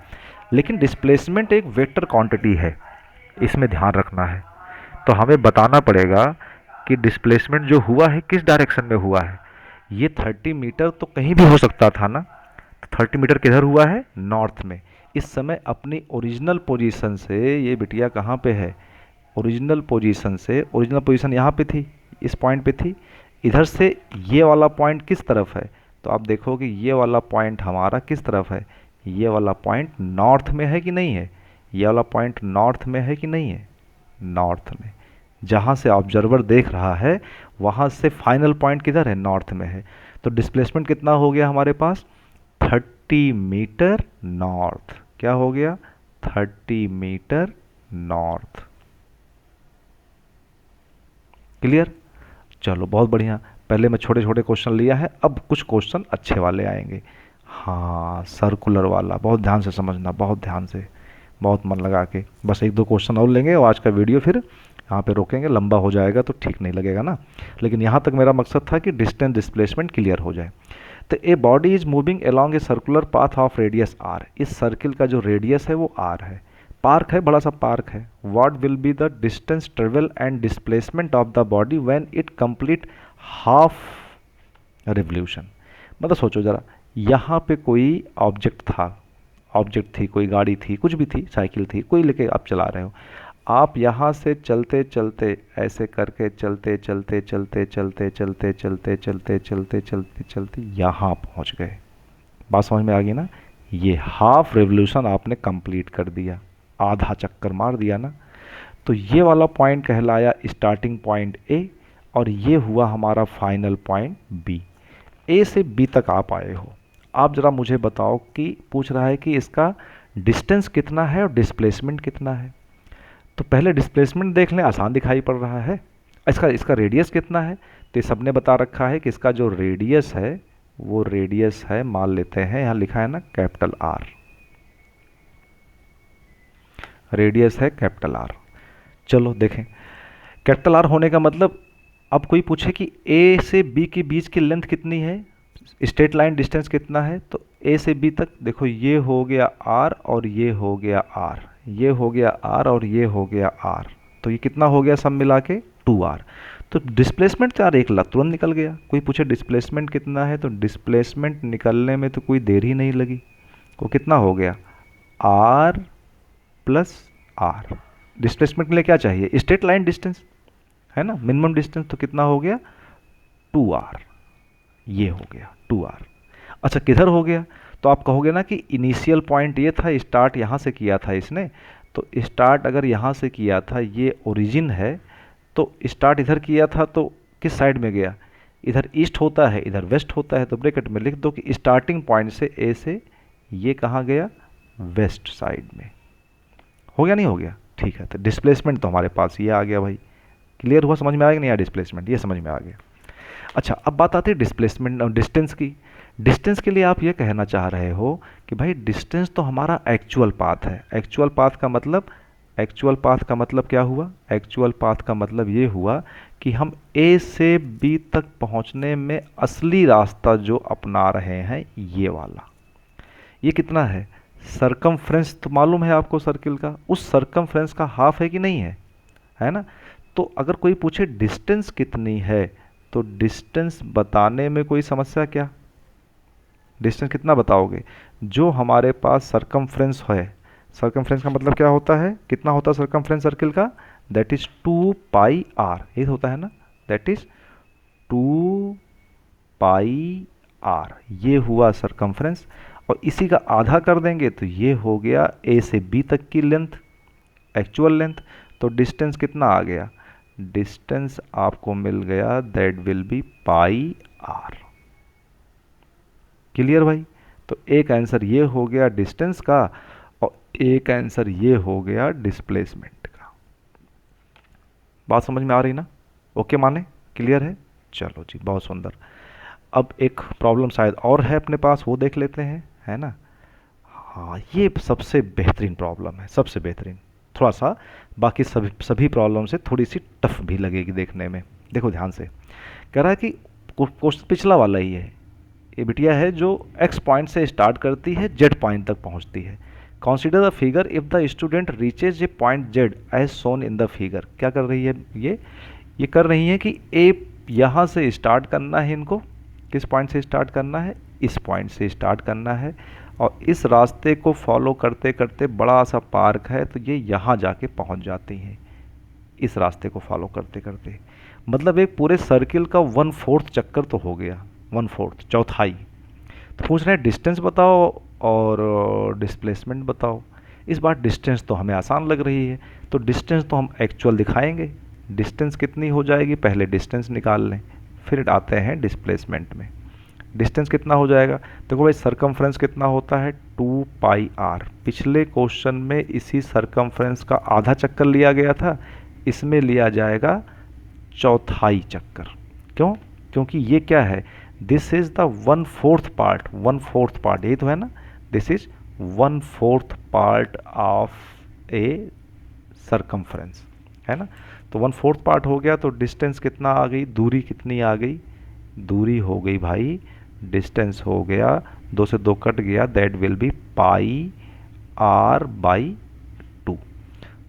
लेकिन डिस्प्लेसमेंट एक वेक्टर क्वांटिटी है, इसमें ध्यान रखना है। तो हमें बताना पड़ेगा कि डिस्प्लेसमेंट जो हुआ है किस डायरेक्शन में हुआ है। ये 30 मीटर तो कहीं भी हो सकता था ना, तो 30 मीटर किधर हुआ है, नॉर्थ में। इस समय अपनी ओरिजिनल पोजीशन से ये बिटिया कहाँ पे है, ओरिजिनल पोजीशन से, ओरिजिनल पोजीशन यहाँ पे थी, इस पॉइंट पे थी। इधर से ये वाला पॉइंट किस तरफ है, तो आप देखो कि ये वाला पॉइंट हमारा किस तरफ है, ये वाला पॉइंट नॉर्थ में है कि नहीं है, ये वाला पॉइंट नॉर्थ में है कि नहीं है, नॉर्थ में। जहाँ से ऑब्जर्वर देख रहा है वहाँ से फाइनल पॉइंट किधर है, नॉर्थ में है। तो डिस्प्लेसमेंट कितना हो गया हमारे पास, 30 मीटर नॉर्थ। क्या हो गया, 30 मीटर नॉर्थ। क्लियर, चलो बहुत बढ़िया। पहले मैं छोटे छोटे क्वेश्चन लिया है, अब कुछ क्वेश्चन अच्छे वाले आएंगे। हाँ, सर्कुलर वाला बहुत ध्यान से समझना, बहुत ध्यान से, बहुत मन लगा के। बस एक दो क्वेश्चन और लेंगे और आज का वीडियो फिर यहाँ पे रोकेंगे, लंबा हो जाएगा तो ठीक नहीं लगेगा ना। लेकिन यहाँ तक मेरा मकसद था कि डिस्टेंस डिस्प्लेसमेंट क्लियर हो जाए। तो a body is moving along a circular path of radius R. इस सर्किल का जो रेडियस है वो आर है, पार्क है, बड़ा सा पार्क है। What will be the distance travel and displacement of the body when it complete half revolution. मतलब सोचो ज़रा, यहाँ पे कोई ऑब्जेक्ट था, ऑब्जेक्ट थी, कोई गाड़ी थी, कुछ भी थी, साइकिल थी, कोई लेके आप चला रहे हो। आप यहाँ से चलते चलते ऐसे करके चलते चलते चलते चलते चलते चलते चलते चलते चलते चलते यहाँ पहुँच गए। बात समझ में आ गई ना, ये हाफ रिवोल्यूशन आपने कंप्लीट कर दिया, आधा चक्कर मार दिया ना। तो ये वाला पॉइंट कहलाया स्टार्टिंग पॉइंट ए और ये हुआ हमारा फाइनल पॉइंट बी। ए से बी तक आप आए हो। आप ज़रा मुझे बताओ कि पूछ रहा है कि इसका डिस्टेंस कितना है और डिस्प्लेसमेंट कितना है। तो पहले डिस्प्लेसमेंट देख लें, आसान दिखाई पड़ रहा है। इसका इसका रेडियस कितना है, तो ये सबने बता रखा है कि इसका जो रेडियस है वो रेडियस है, मान लेते हैं यहाँ लिखा है ना कैपिटल आर, रेडियस है कैपिटल आर। चलो देखें, कैपिटल आर होने का मतलब, अब कोई पूछे कि ए से बी के बीच की लेंथ कितनी है, स्ट्रेट लाइन डिस्टेंस कितना है, तो ए से बी तक देखो ये हो गया आर और ये हो गया आर, ये हो गया आर और ये हो गया आर। तो ये कितना हो गया सब मिला के 2r। तो डिस्प्लेसमेंट तो यार एक लाख तुरंत निकल गया। कोई पूछे डिस्प्लेसमेंट कितना है, तो डिस्प्लेसमेंट निकलने में तो कोई देर ही नहीं लगी। वो कितना हो गया, r प्लस आर। डिस्प्लेसमेंट के लिए क्या चाहिए, स्ट्रेट लाइन डिस्टेंस है ना, मिनिमम डिस्टेंस। तो कितना हो गया 2r, ये हो गया 2r। अच्छा किधर हो गया, तो आप कहोगे ना कि इनिशियल पॉइंट ये था, स्टार्ट यहाँ से किया था इसने। तो स्टार्ट अगर यहाँ से किया था, ये ओरिजिन है, तो स्टार्ट इधर किया था तो किस साइड में गया, इधर ईस्ट होता है, इधर वेस्ट होता है। तो ब्रैकेट में लिख दो कि स्टार्टिंग पॉइंट से ए से ये कहाँ गया, वेस्ट साइड में। हो गया नहीं हो गया, ठीक है। तो डिस्प्लेसमेंट तो हमारे पास ये आ गया भाई। क्लियर हुआ, समझ में आया कि नहीं आया, डिस्प्लेसमेंट ये समझ में आ गया। अच्छा अब बात आती है डिस्प्लेसमेंट और डिस्टेंस की। डिस्टेंस के लिए आप ये कहना चाह रहे हो कि भाई डिस्टेंस तो हमारा एक्चुअल पाथ है। एक्चुअल पाथ का मतलब, एक्चुअल पाथ का मतलब क्या हुआ, एक्चुअल पाथ का मतलब ये हुआ कि हम ए से बी तक पहुंचने में असली रास्ता जो अपना रहे हैं ये वाला। ये कितना है, सरकमफ्रेंस तो मालूम है आपको सर्किल का, उस सरकमफ्रेंस का हाफ है कि नहीं है ना। तो अगर कोई पूछे डिस्टेंस कितनी है, तो डिस्टेंस बताने में कोई समस्या क्या, डिस्टेंस कितना बताओगे, जो हमारे पास सरकमफ्रेंस है। सरकमफ्रेंस का मतलब क्या होता है, कितना होता है सरकमफ्रेंस सर्किल का, दैट इज 2πr, ये होता है ना, दैट इज 2πr, ये हुआ सरकमफ्रेंस। और इसी का आधा कर देंगे तो ये हो गया ए से बी तक की लेंथ, एक्चुअल लेंथ। तो डिस्टेंस कितना आ गया, डिस्टेंस आपको मिल गया that will be πr। Clear भाई। तो एक आंसर ये हो गया डिस्टेंस का और एक आंसर ये हो गया डिस्प्लेसमेंट का। बात समझ में आ रही ना, ओके माने, क्लियर है। चलो जी बहुत सुंदर। अब एक प्रॉब्लम शायद और है अपने पास, वो देख लेते हैं, है ना। हाँ, ये सबसे बेहतरीन प्रॉब्लम है, सबसे बेहतरीन। थोड़ा सा बाकी सभी सभी प्रॉब्लम से थोड़ी सी टफ भी लगेगी देखने में। देखो ध्यान से, कह रहा है कि क्वेश्चन पिछला वाला ही है। ये बिटिया है जो एक्स पॉइंट से स्टार्ट करती है, जेड पॉइंट तक पहुंचती है। Consider the figure if the student reaches a point Z as shown in the figure. क्या कर रही है ये कर रही है कि ए यहाँ से स्टार्ट करना है इनको। किस पॉइंट से स्टार्ट करना है? इस पॉइंट से स्टार्ट करना है, और इस रास्ते को फॉलो करते करते बड़ा सा पार्क है तो ये यहाँ जाके पहुँच जाती हैं, इस रास्ते को फॉलो करते करते। मतलब एक पूरे सर्किल का 1/4 चक्कर तो हो गया, 1/4 चौथाई। तो पूछ रहे हैं डिस्टेंस बताओ और डिस्प्लेसमेंट बताओ। इस बार डिस्टेंस तो हमें आसान लग रही है, तो डिस्टेंस तो हम एक्चुअल दिखाएंगे। डिस्टेंस कितनी हो जाएगी, पहले डिस्टेंस निकाल लें, फिर आते हैं डिस्प्लेसमेंट में। डिस्टेंस कितना हो जाएगा? देखो भाई, सरकमफ्रेंस कितना होता है? 2πr। पिछले क्वेश्चन में इसी सरकमफ्रेंस का आधा चक्कर लिया गया था, इसमें लिया जाएगा चौथाई चक्कर। क्यों? क्योंकि ये क्या है, this is the 1/4 part, 1/4 part, यही तो है ना, this is 1/4 part of A circumference, है ना। तो 1/4 पार्ट हो गया, तो डिस्टेंस कितना आ गई, दूरी कितनी आ गई? दूरी हो गई भाई, डिस्टेंस हो गया, 2 से 2 कट गया, दैट विल बी πr/2।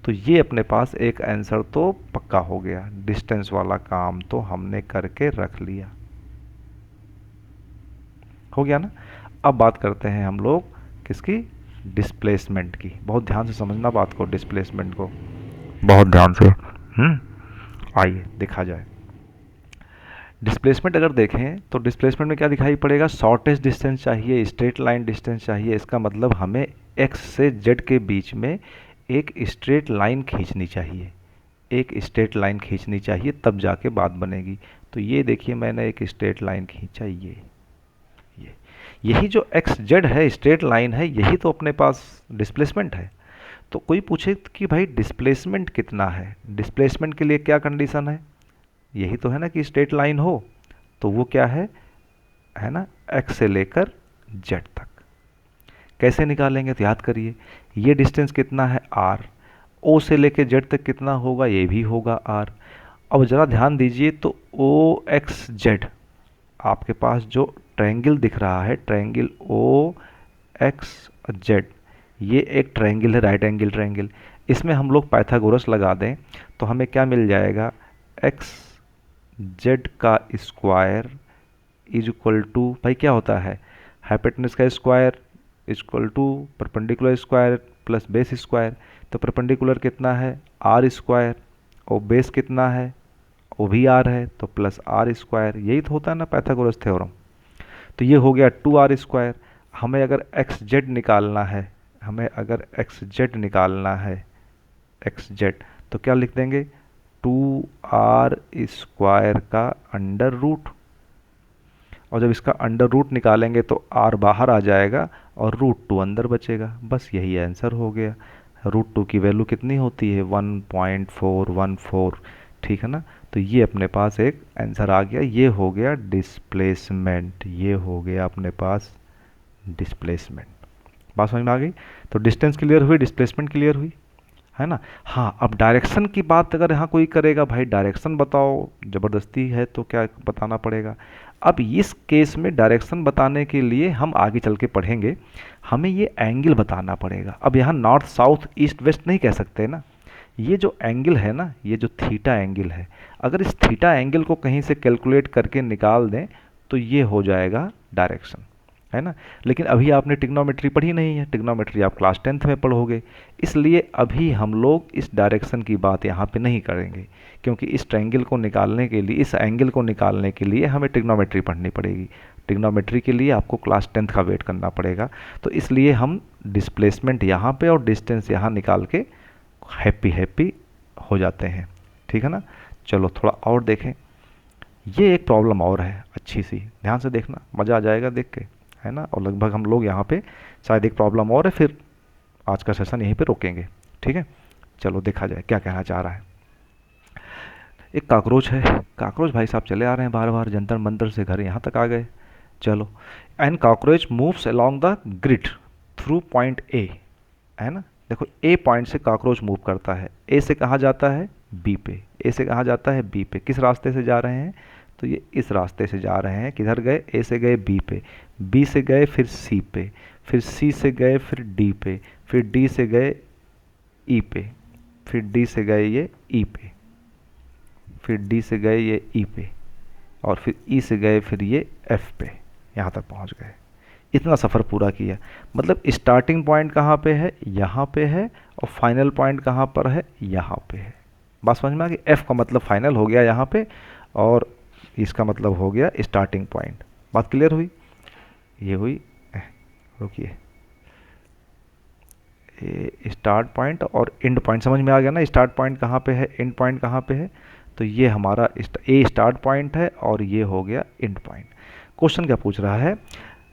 तो ये अपने पास एक आंसर तो पक्का हो गया, डिस्टेंस वाला काम तो हमने करके रख लिया, हो गया ना। अब बात करते हैं हम लोग किसकी? डिस्प्लेसमेंट की। बहुत ध्यान से समझना बात को, डिस्प्लेसमेंट को बहुत ध्यान से। आइए देखा जाए। डिस्प्लेसमेंट अगर देखें तो डिस्प्लेसमेंट में क्या दिखाई पड़ेगा? शॉर्टेस्ट डिस्टेंस चाहिए, स्ट्रेट लाइन डिस्टेंस चाहिए। इसका मतलब हमें एक्स से जेड के बीच में एक स्ट्रेट लाइन खींचनी चाहिए, एक स्ट्रेट लाइन खींचनी चाहिए, तब जाके बात बनेगी। तो ये देखिए, मैंने एक स्ट्रेट लाइन खींचा, ये यही जो एक्स जेड है, स्ट्रेट लाइन है, यही तो अपने पास डिस्प्लेसमेंट है। तो कोई पूछे कि भाई डिस्प्लेसमेंट कितना है, डिस्प्लेसमेंट के लिए क्या कंडीशन है? यही तो है ना कि स्ट्रेट लाइन हो, तो वो क्या है ना, एक्स से लेकर जेड तक। कैसे निकालेंगे? तो याद करिए, ये डिस्टेंस कितना है? आर। ओ से लेकर जेड तक कितना होगा? ये भी होगा आर। अब ज़रा ध्यान दीजिए, तो ओ एक्स जेड, आपके पास जो ट्रायंगल दिख रहा है, ट्रायंगल ओ एक्स जेड, ये एक ट्रायंगल है, राइट एंगल ट्रायंगल। इसमें हम लोग पाइथागोरस लगा दें तो हमें क्या मिल जाएगा? एक्स जेड का स्क्वायर इज इक्वल टू, भाई क्या होता है, हाइपोटेनस का square is equal to perpendicular square plus base square. तो परपेंडिकुलर कितना है? आर स्क्वायर, और बेस कितना है? वो भी आर है, तो प्लस आर स्क्वायर। यही तो होता है ना पाइथागोरस थ्योरम। तो ये हो गया 2r स्क्वायर। हमें अगर एक्स जेड निकालना है, हमें अगर एक्स जेड निकालना है, एक्स जेड, तो क्या लिख देंगे? 2r स्क्वायर का अंडर रूट, और जब इसका अंडर रूट निकालेंगे तो r बाहर आ जाएगा और √2 अंदर बचेगा। बस यही आंसर हो गया। √2 की वैल्यू कितनी होती है? 1.414, ठीक है ना। तो ये अपने पास एक आंसर आ गया, ये हो गया डिस्प्लेसमेंट, ये हो गया अपने पास डिस्प्लेसमेंट। बात समझ में आ गई? तो डिस्टेंस क्लियर हुई, डिस्प्लेसमेंट क्लियर हुई, है ना। हाँ, अब डायरेक्शन की बात अगर यहाँ कोई करेगा, भाई डायरेक्शन बताओ, ज़बरदस्ती है तो क्या बताना पड़ेगा। अब इस केस में डायरेक्शन बताने के लिए हम आगे चल के पढ़ेंगे, हमें ये एंगल बताना पड़ेगा। अब यहाँ नॉर्थ साउथ ईस्ट वेस्ट नहीं कह सकते ना, ये जो एंगल है ना, ये जो थीटा एंगल है, अगर इस थीटा एंगल को कहीं से कैलकुलेट करके निकाल दें तो ये हो जाएगा डायरेक्शन, है ना। लेकिन अभी आपने ट्रिग्नोमेट्री पढ़ी नहीं है, ट्रिग्नोमेट्री आप क्लास 10th में पढ़ोगे, इसलिए अभी हम लोग इस डायरेक्शन की बात यहाँ पे नहीं करेंगे, क्योंकि इस ट्रायंगल को निकालने के लिए, इस एंगल को निकालने के लिए हमें ट्रिग्नोमेट्री पढ़नी पड़ेगी। ट्रिग्नोमेट्री के लिए आपको क्लास 10th का वेट करना पड़ेगा। तो इसलिए हम डिस्प्लेसमेंट यहाँ पे और डिस्टेंस यहाँ निकाल के हैप्पी हैप्पी हो जाते हैं, ठीक है ना। चलो थोड़ा और देखें, ये एक प्रॉब्लम और है अच्छी सी, ध्यान से देखना, मज़ा आ जाएगा देख के, है ना। और लगभग हम लोग यहाँ पे शायद एक प्रॉब्लम और है, फिर आज का सेशन यहीं पे रोकेंगे, ठीक है। चलो देखा जाए क्या कहना चाह रहा है। एक काकरोच है, काकरोच भाई साहब चले आ रहे हैं बार बार, जंतर मंतर से घर यहाँ तक आ गए। चलो, and cockroach moves along the grid through point A, है ना। देखो ए पॉइंट से कॉकरोच मूव करता है, ए से कहाँ जाता है, बी पे, ए से कहाँ जाता है, बी पे। किस रास्ते से जा रहे हैं, तो ये इस रास्ते से जा रहे हैं। किधर गए, ए से गए बी पे, बी से गए फिर सी पे, फिर सी से गए फिर डी पे, फिर डी से गए ई पे, फिर डी से गए ये ई पे, फिर डी से गए ये ई पे, और फिर ई से गए फिर ये एफ पे, यहाँ तक पहुँच गए। इतना सफ़र पूरा किया। मतलब स्टार्टिंग पॉइंट कहाँ पे है, यहाँ पे है, और फाइनल पॉइंट कहाँ पर है, यहाँ पे है। बात समझ में आ गई। एफ का मतलब फाइनल हो गया यहाँ पे, और इसका मतलब हो गया स्टार्टिंग पॉइंट। बात क्लियर हुई, ये हुई। रुकिए, स्टार्ट पॉइंट और एंड पॉइंट समझ में आ गया ना। स्टार्ट पॉइंट कहाँ पे है, एंड पॉइंट कहाँ पे है, तो ये हमारा ए स्टार्ट पॉइंट है और ये हो गया एंड पॉइंट। क्वेश्चन क्या पूछ रहा है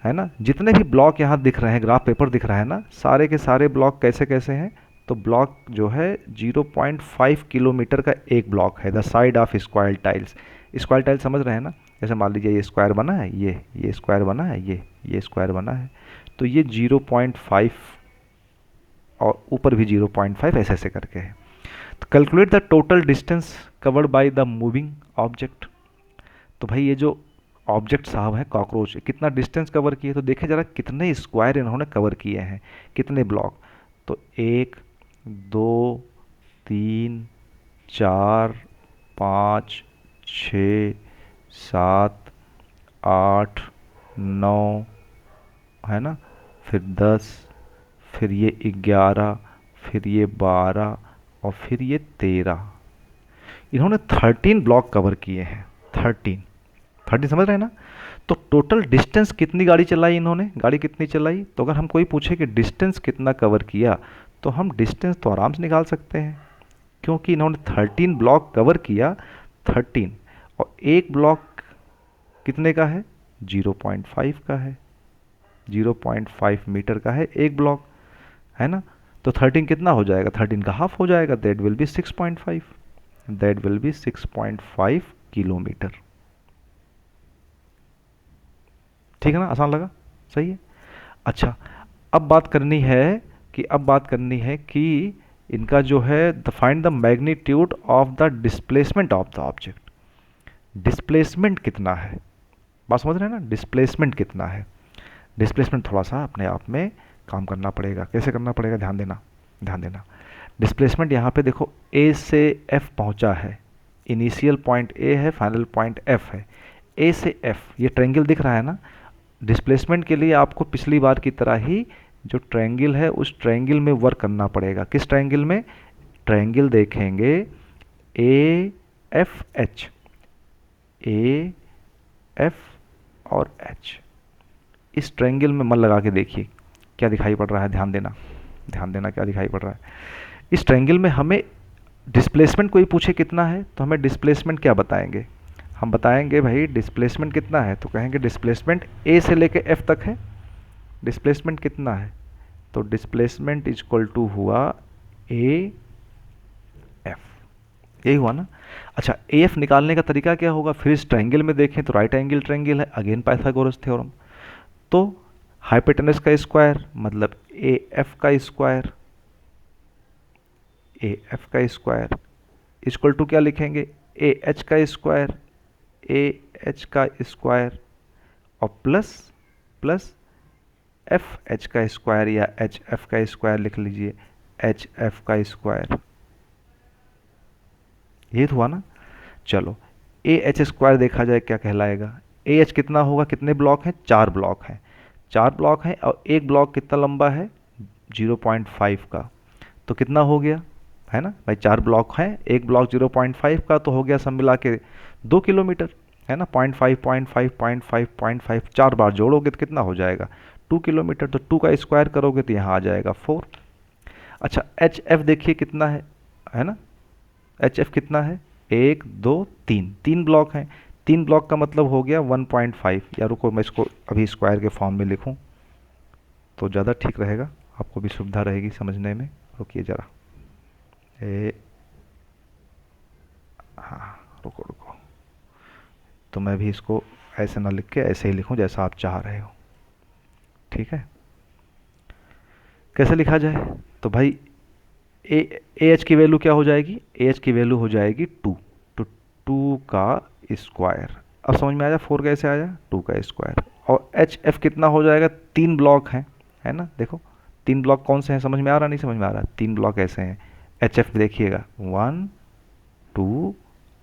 ना। जितने भी ब्लॉक यहाँ दिख रहे हैं, ग्राफ पेपर दिख रहा है ना, सारे के सारे ब्लॉक कैसे कैसे हैं, तो ब्लॉक जो है 0.5 किलोमीटर का एक ब्लॉक है। The side of square tiles, square tile समझ रहे हैं ना। जैसे मान लीजिए ये स्क्वायर बना है, ये स्क्वायर बना है, ये स्क्वायर बना है, तो ये 0.5 और ऊपर भी 0.5 ऐसे ऐसे करके है। तो calculate the total distance covered by the moving object. तो भाई ये जो ऑब्जेक्ट साहब है कॉकरोच, कितना डिस्टेंस कवर किए, तो देखें ज़रा कितने स्क्वायर इन्होंने कवर किए हैं, कितने ब्लॉक। तो 1 2 3 4 5 6 7 8 9, है ना, फिर 10, फिर ये 11, फिर ये 12, और फिर ये 13। इन्होंने 13 ब्लॉक कवर किए हैं। 13 समझ रहे हैं ना। तो टोटल डिस्टेंस कितनी गाड़ी चलाई इन्होंने, गाड़ी कितनी चलाई, तो अगर हम कोई पूछे कि डिस्टेंस कितना कवर किया, तो हम डिस्टेंस तो आराम से निकाल सकते हैं, क्योंकि इन्होंने 13 ब्लॉक कवर किया। 13 और एक ब्लॉक कितने का है, 0.5 का है, 0.5 मीटर का है एक ब्लॉक, है ना। तो 13 कितना हो जाएगा, 13 का हाफ हो जाएगा, that will be 6.5, that will be 6.5 kilometre. ठीक है ना, आसान लगा, सही है। अच्छा, अब बात करनी है कि इनका जो है the find the magnitude of the displacement of the object. Displacement कितना है, बात समझ रहे हैं ना, डिस्प्लेसमेंट कितना है। डिस्प्लेसमेंट थोड़ा सा अपने आप में काम करना पड़ेगा। कैसे करना पड़ेगा, ध्यान देना, ध्यान देना। डिस्प्लेसमेंट यहाँ पे देखो ए से एफ पहुँचा है, इनिशियल पॉइंट ए है, फाइनल पॉइंट एफ है। ए से एफ ये ट्रायंगल दिख रहा है ना। डिस्प्लेसमेंट के लिए आपको पिछली बार की तरह ही जो ट्रायंगल है उस ट्रायंगल में वर्क करना पड़ेगा। किस ट्रायंगल में, ट्रायंगल देखेंगे A F H, A F और एच। इस ट्रायंगल में मन लगा के देखिए क्या दिखाई पड़ रहा है, ध्यान देना, ध्यान देना क्या दिखाई पड़ रहा है। इस ट्रायंगल में हमें डिस्प्लेसमेंट कोई पूछे कितना है, तो हमें डिस्प्लेसमेंट क्या बताएंगे, हम बताएंगे भाई डिस्प्लेसमेंट कितना है, तो कहेंगे डिस्प्लेसमेंट ए से लेके एफ तक है। डिस्प्लेसमेंट कितना है, तो डिस्प्लेसमेंट इज इक्वल टू हुआ ए एफ, यही हुआ ना। अच्छा, ए एफ निकालने का तरीका क्या होगा, फिर इस ट्रायंगल में देखें तो राइट एंगल ट्रायंगल है, अगेन पाइथागोरस थ्योरम। तो हाइपोटेनस का स्क्वायर मतलब ए एफ का स्क्वायर, ए एफ का स्क्वायर इक्वल टू क्या लिखेंगे, ए एच का स्क्वायर, ए एच का स्क्वायर, और प्लस प्लस एफ एच का स्क्वायर या एच एफ का स्क्वायर लिख लीजिए, एच एफ का स्क्वायर। ये तो हुआ ना। चलो ए एच स्क्वायर देखा जाए क्या कहलाएगा। ए एच कितना होगा, कितने ब्लॉक हैं, 4 ब्लॉक हैं, 4 ब्लॉक हैं, और एक ब्लॉक कितना लंबा है 0.5 का, तो कितना हो गया, है ना भाई, 4 ब्लॉक हैं, एक ब्लॉक 0.5 का, तो हो गया सब मिला के 2 किलोमीटर, है ना। 0.5 0.5 0.5 0.5 4 बार जोड़ोगे तो कितना हो जाएगा 2 किलोमीटर। तो 2 का स्क्वायर करोगे तो यहाँ आ जाएगा 4। अच्छा, एच एफ देखिए कितना है ना, एच एफ कितना है, 1 2 3, 3 ब्लॉक हैं, 3 ब्लॉक का मतलब हो गया 1.5, या रुको मैं इसको अभी स्क्वायर के फॉर्म में लिखूं तो ज़्यादा ठीक रहेगा, आपको भी सुविधा रहेगी समझने में। रुकिए ज़रा, हाँ रुको रुको, तो मैं भी इसको ऐसे ना लिख के ऐसे ही लिखूं जैसा आप चाह रहे हो, ठीक है। कैसे लिखा जाए? तो भाई ए एच की वैल्यू क्या हो जाएगी? एच की वैल्यू हो जाएगी 2। तो 2 का स्क्वायर। अब समझ में आया 4 कैसे आया? 2 का स्क्वायर। और एच एफ कितना हो जाएगा? 3 ब्लॉक हैं, है ना? देखो 3 ब्लॉक कौन से हैं, समझ में आ रहा नहीं समझ में आ रहा? 3 ब्लॉक ऐसे हैं एच एफ, देखिएगा 1 2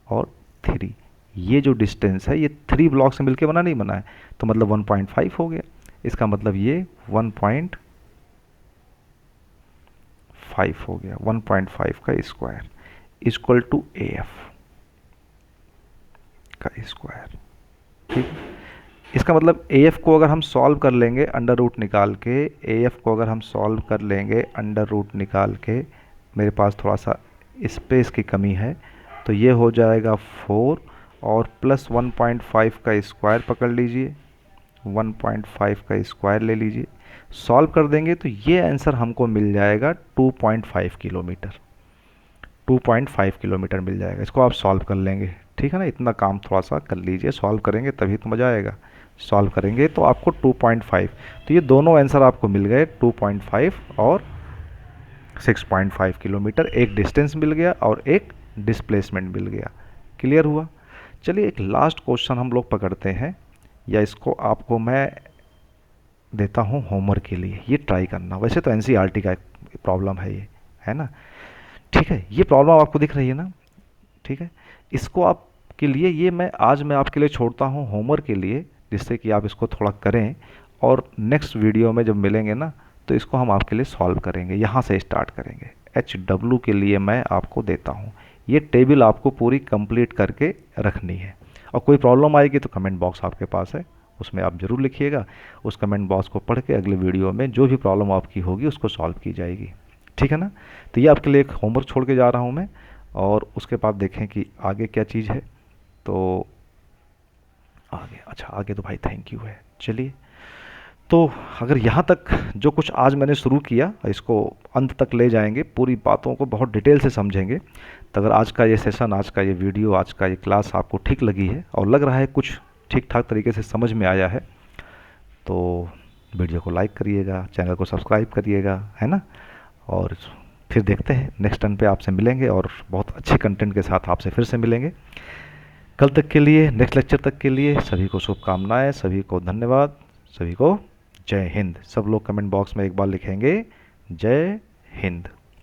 और 3। ये जो डिस्टेंस है ये 3 ब्लॉक से मिलके बना नहीं बना है, तो मतलब 1.5 हो गया। इसका मतलब ये 1.5 हो गया, 1.5 का square equal to A F का स्क्वायर। ठीक है, इसका मतलब ए एफ को अगर हम सॉल्व कर लेंगे अंडर रूट निकाल के, ए एफ को अगर हम सॉल्व कर लेंगे अंडर रूट निकाल के, मेरे पास थोड़ा सा स्पेस की कमी है, तो ये हो जाएगा 4 और प्लस 1.5 का स्क्वायर पकड़ लीजिए, 1.5 का स्क्वायर ले लीजिए। सॉल्व कर देंगे तो ये आंसर हमको मिल जाएगा 2.5 किलोमीटर। 2.5 किलोमीटर मिल जाएगा, इसको आप सॉल्व कर लेंगे। ठीक है ना, इतना काम थोड़ा सा कर लीजिए, सॉल्व करेंगे तभी तो मज़ा आएगा। सॉल्व करेंगे तो आपको 2.5, तो ये दोनों आंसर आपको मिल गए, 2.5 और 6.5 किलोमीटर। एक डिस्टेंस मिल गया और एक डिस्प्लेसमेंट मिल गया। क्लियर हुआ? चलिए एक लास्ट क्वेश्चन हम लोग पकड़ते हैं, या इसको आपको मैं देता हूँ होमवर्क के लिए, ये ट्राई करना। वैसे तो एनसीईआरटी का प्रॉब्लम है ये, है ना? ठीक है, ये प्रॉब्लम आपको दिख रही है ना? ठीक है, इसको आपके लिए ये मैं आपके लिए छोड़ता हूँ होमवर्क के लिए, जिससे कि आप इसको थोड़ा करें, और नेक्स्ट वीडियो में जब मिलेंगे ना तो इसको हम आपके लिए सॉल्व करेंगे, यहाँ से स्टार्ट करेंगे। एच डब्ल्यू के लिए मैं आपको देता हूँ, ये टेबल आपको पूरी कंप्लीट करके रखनी है। और कोई प्रॉब्लम आएगी तो कमेंट बॉक्स आपके पास है, उसमें आप ज़रूर लिखिएगा। उस कमेंट बॉक्स को पढ़ के अगले वीडियो में जो भी प्रॉब्लम आपकी होगी उसको सॉल्व की जाएगी। ठीक है ना? तो ये आपके लिए एक होमवर्क छोड़ के जा रहा हूँ मैं, और उसके बाद देखें कि आगे क्या चीज़ है। तो आगे, अच्छा आगे तो भाई थैंक यू है। चलिए, तो अगर यहाँ तक जो कुछ आज मैंने शुरू किया इसको अंत तक ले जाएंगे, पूरी बातों को बहुत डिटेल से समझेंगे, तो अगर आज का ये सेशन, आज का ये वीडियो, आज का ये क्लास आपको ठीक लगी है और लग रहा है कुछ ठीक ठाक तरीके से समझ में आया है, तो वीडियो को लाइक करिएगा, चैनल को सब्सक्राइब करिएगा, है ना? और फिर देखते हैं नेक्स्ट टर्न पे आपसे मिलेंगे और बहुत अच्छे कंटेंट के साथ आपसे फिर से मिलेंगे। कल तक के लिए, नेक्स्ट लेक्चर तक के लिए सभी को शुभकामनाएं, सभी को धन्यवाद, सभी को जय हिंद। सब लोग कमेंट बॉक्स में एक बार लिखेंगे जय हिंद।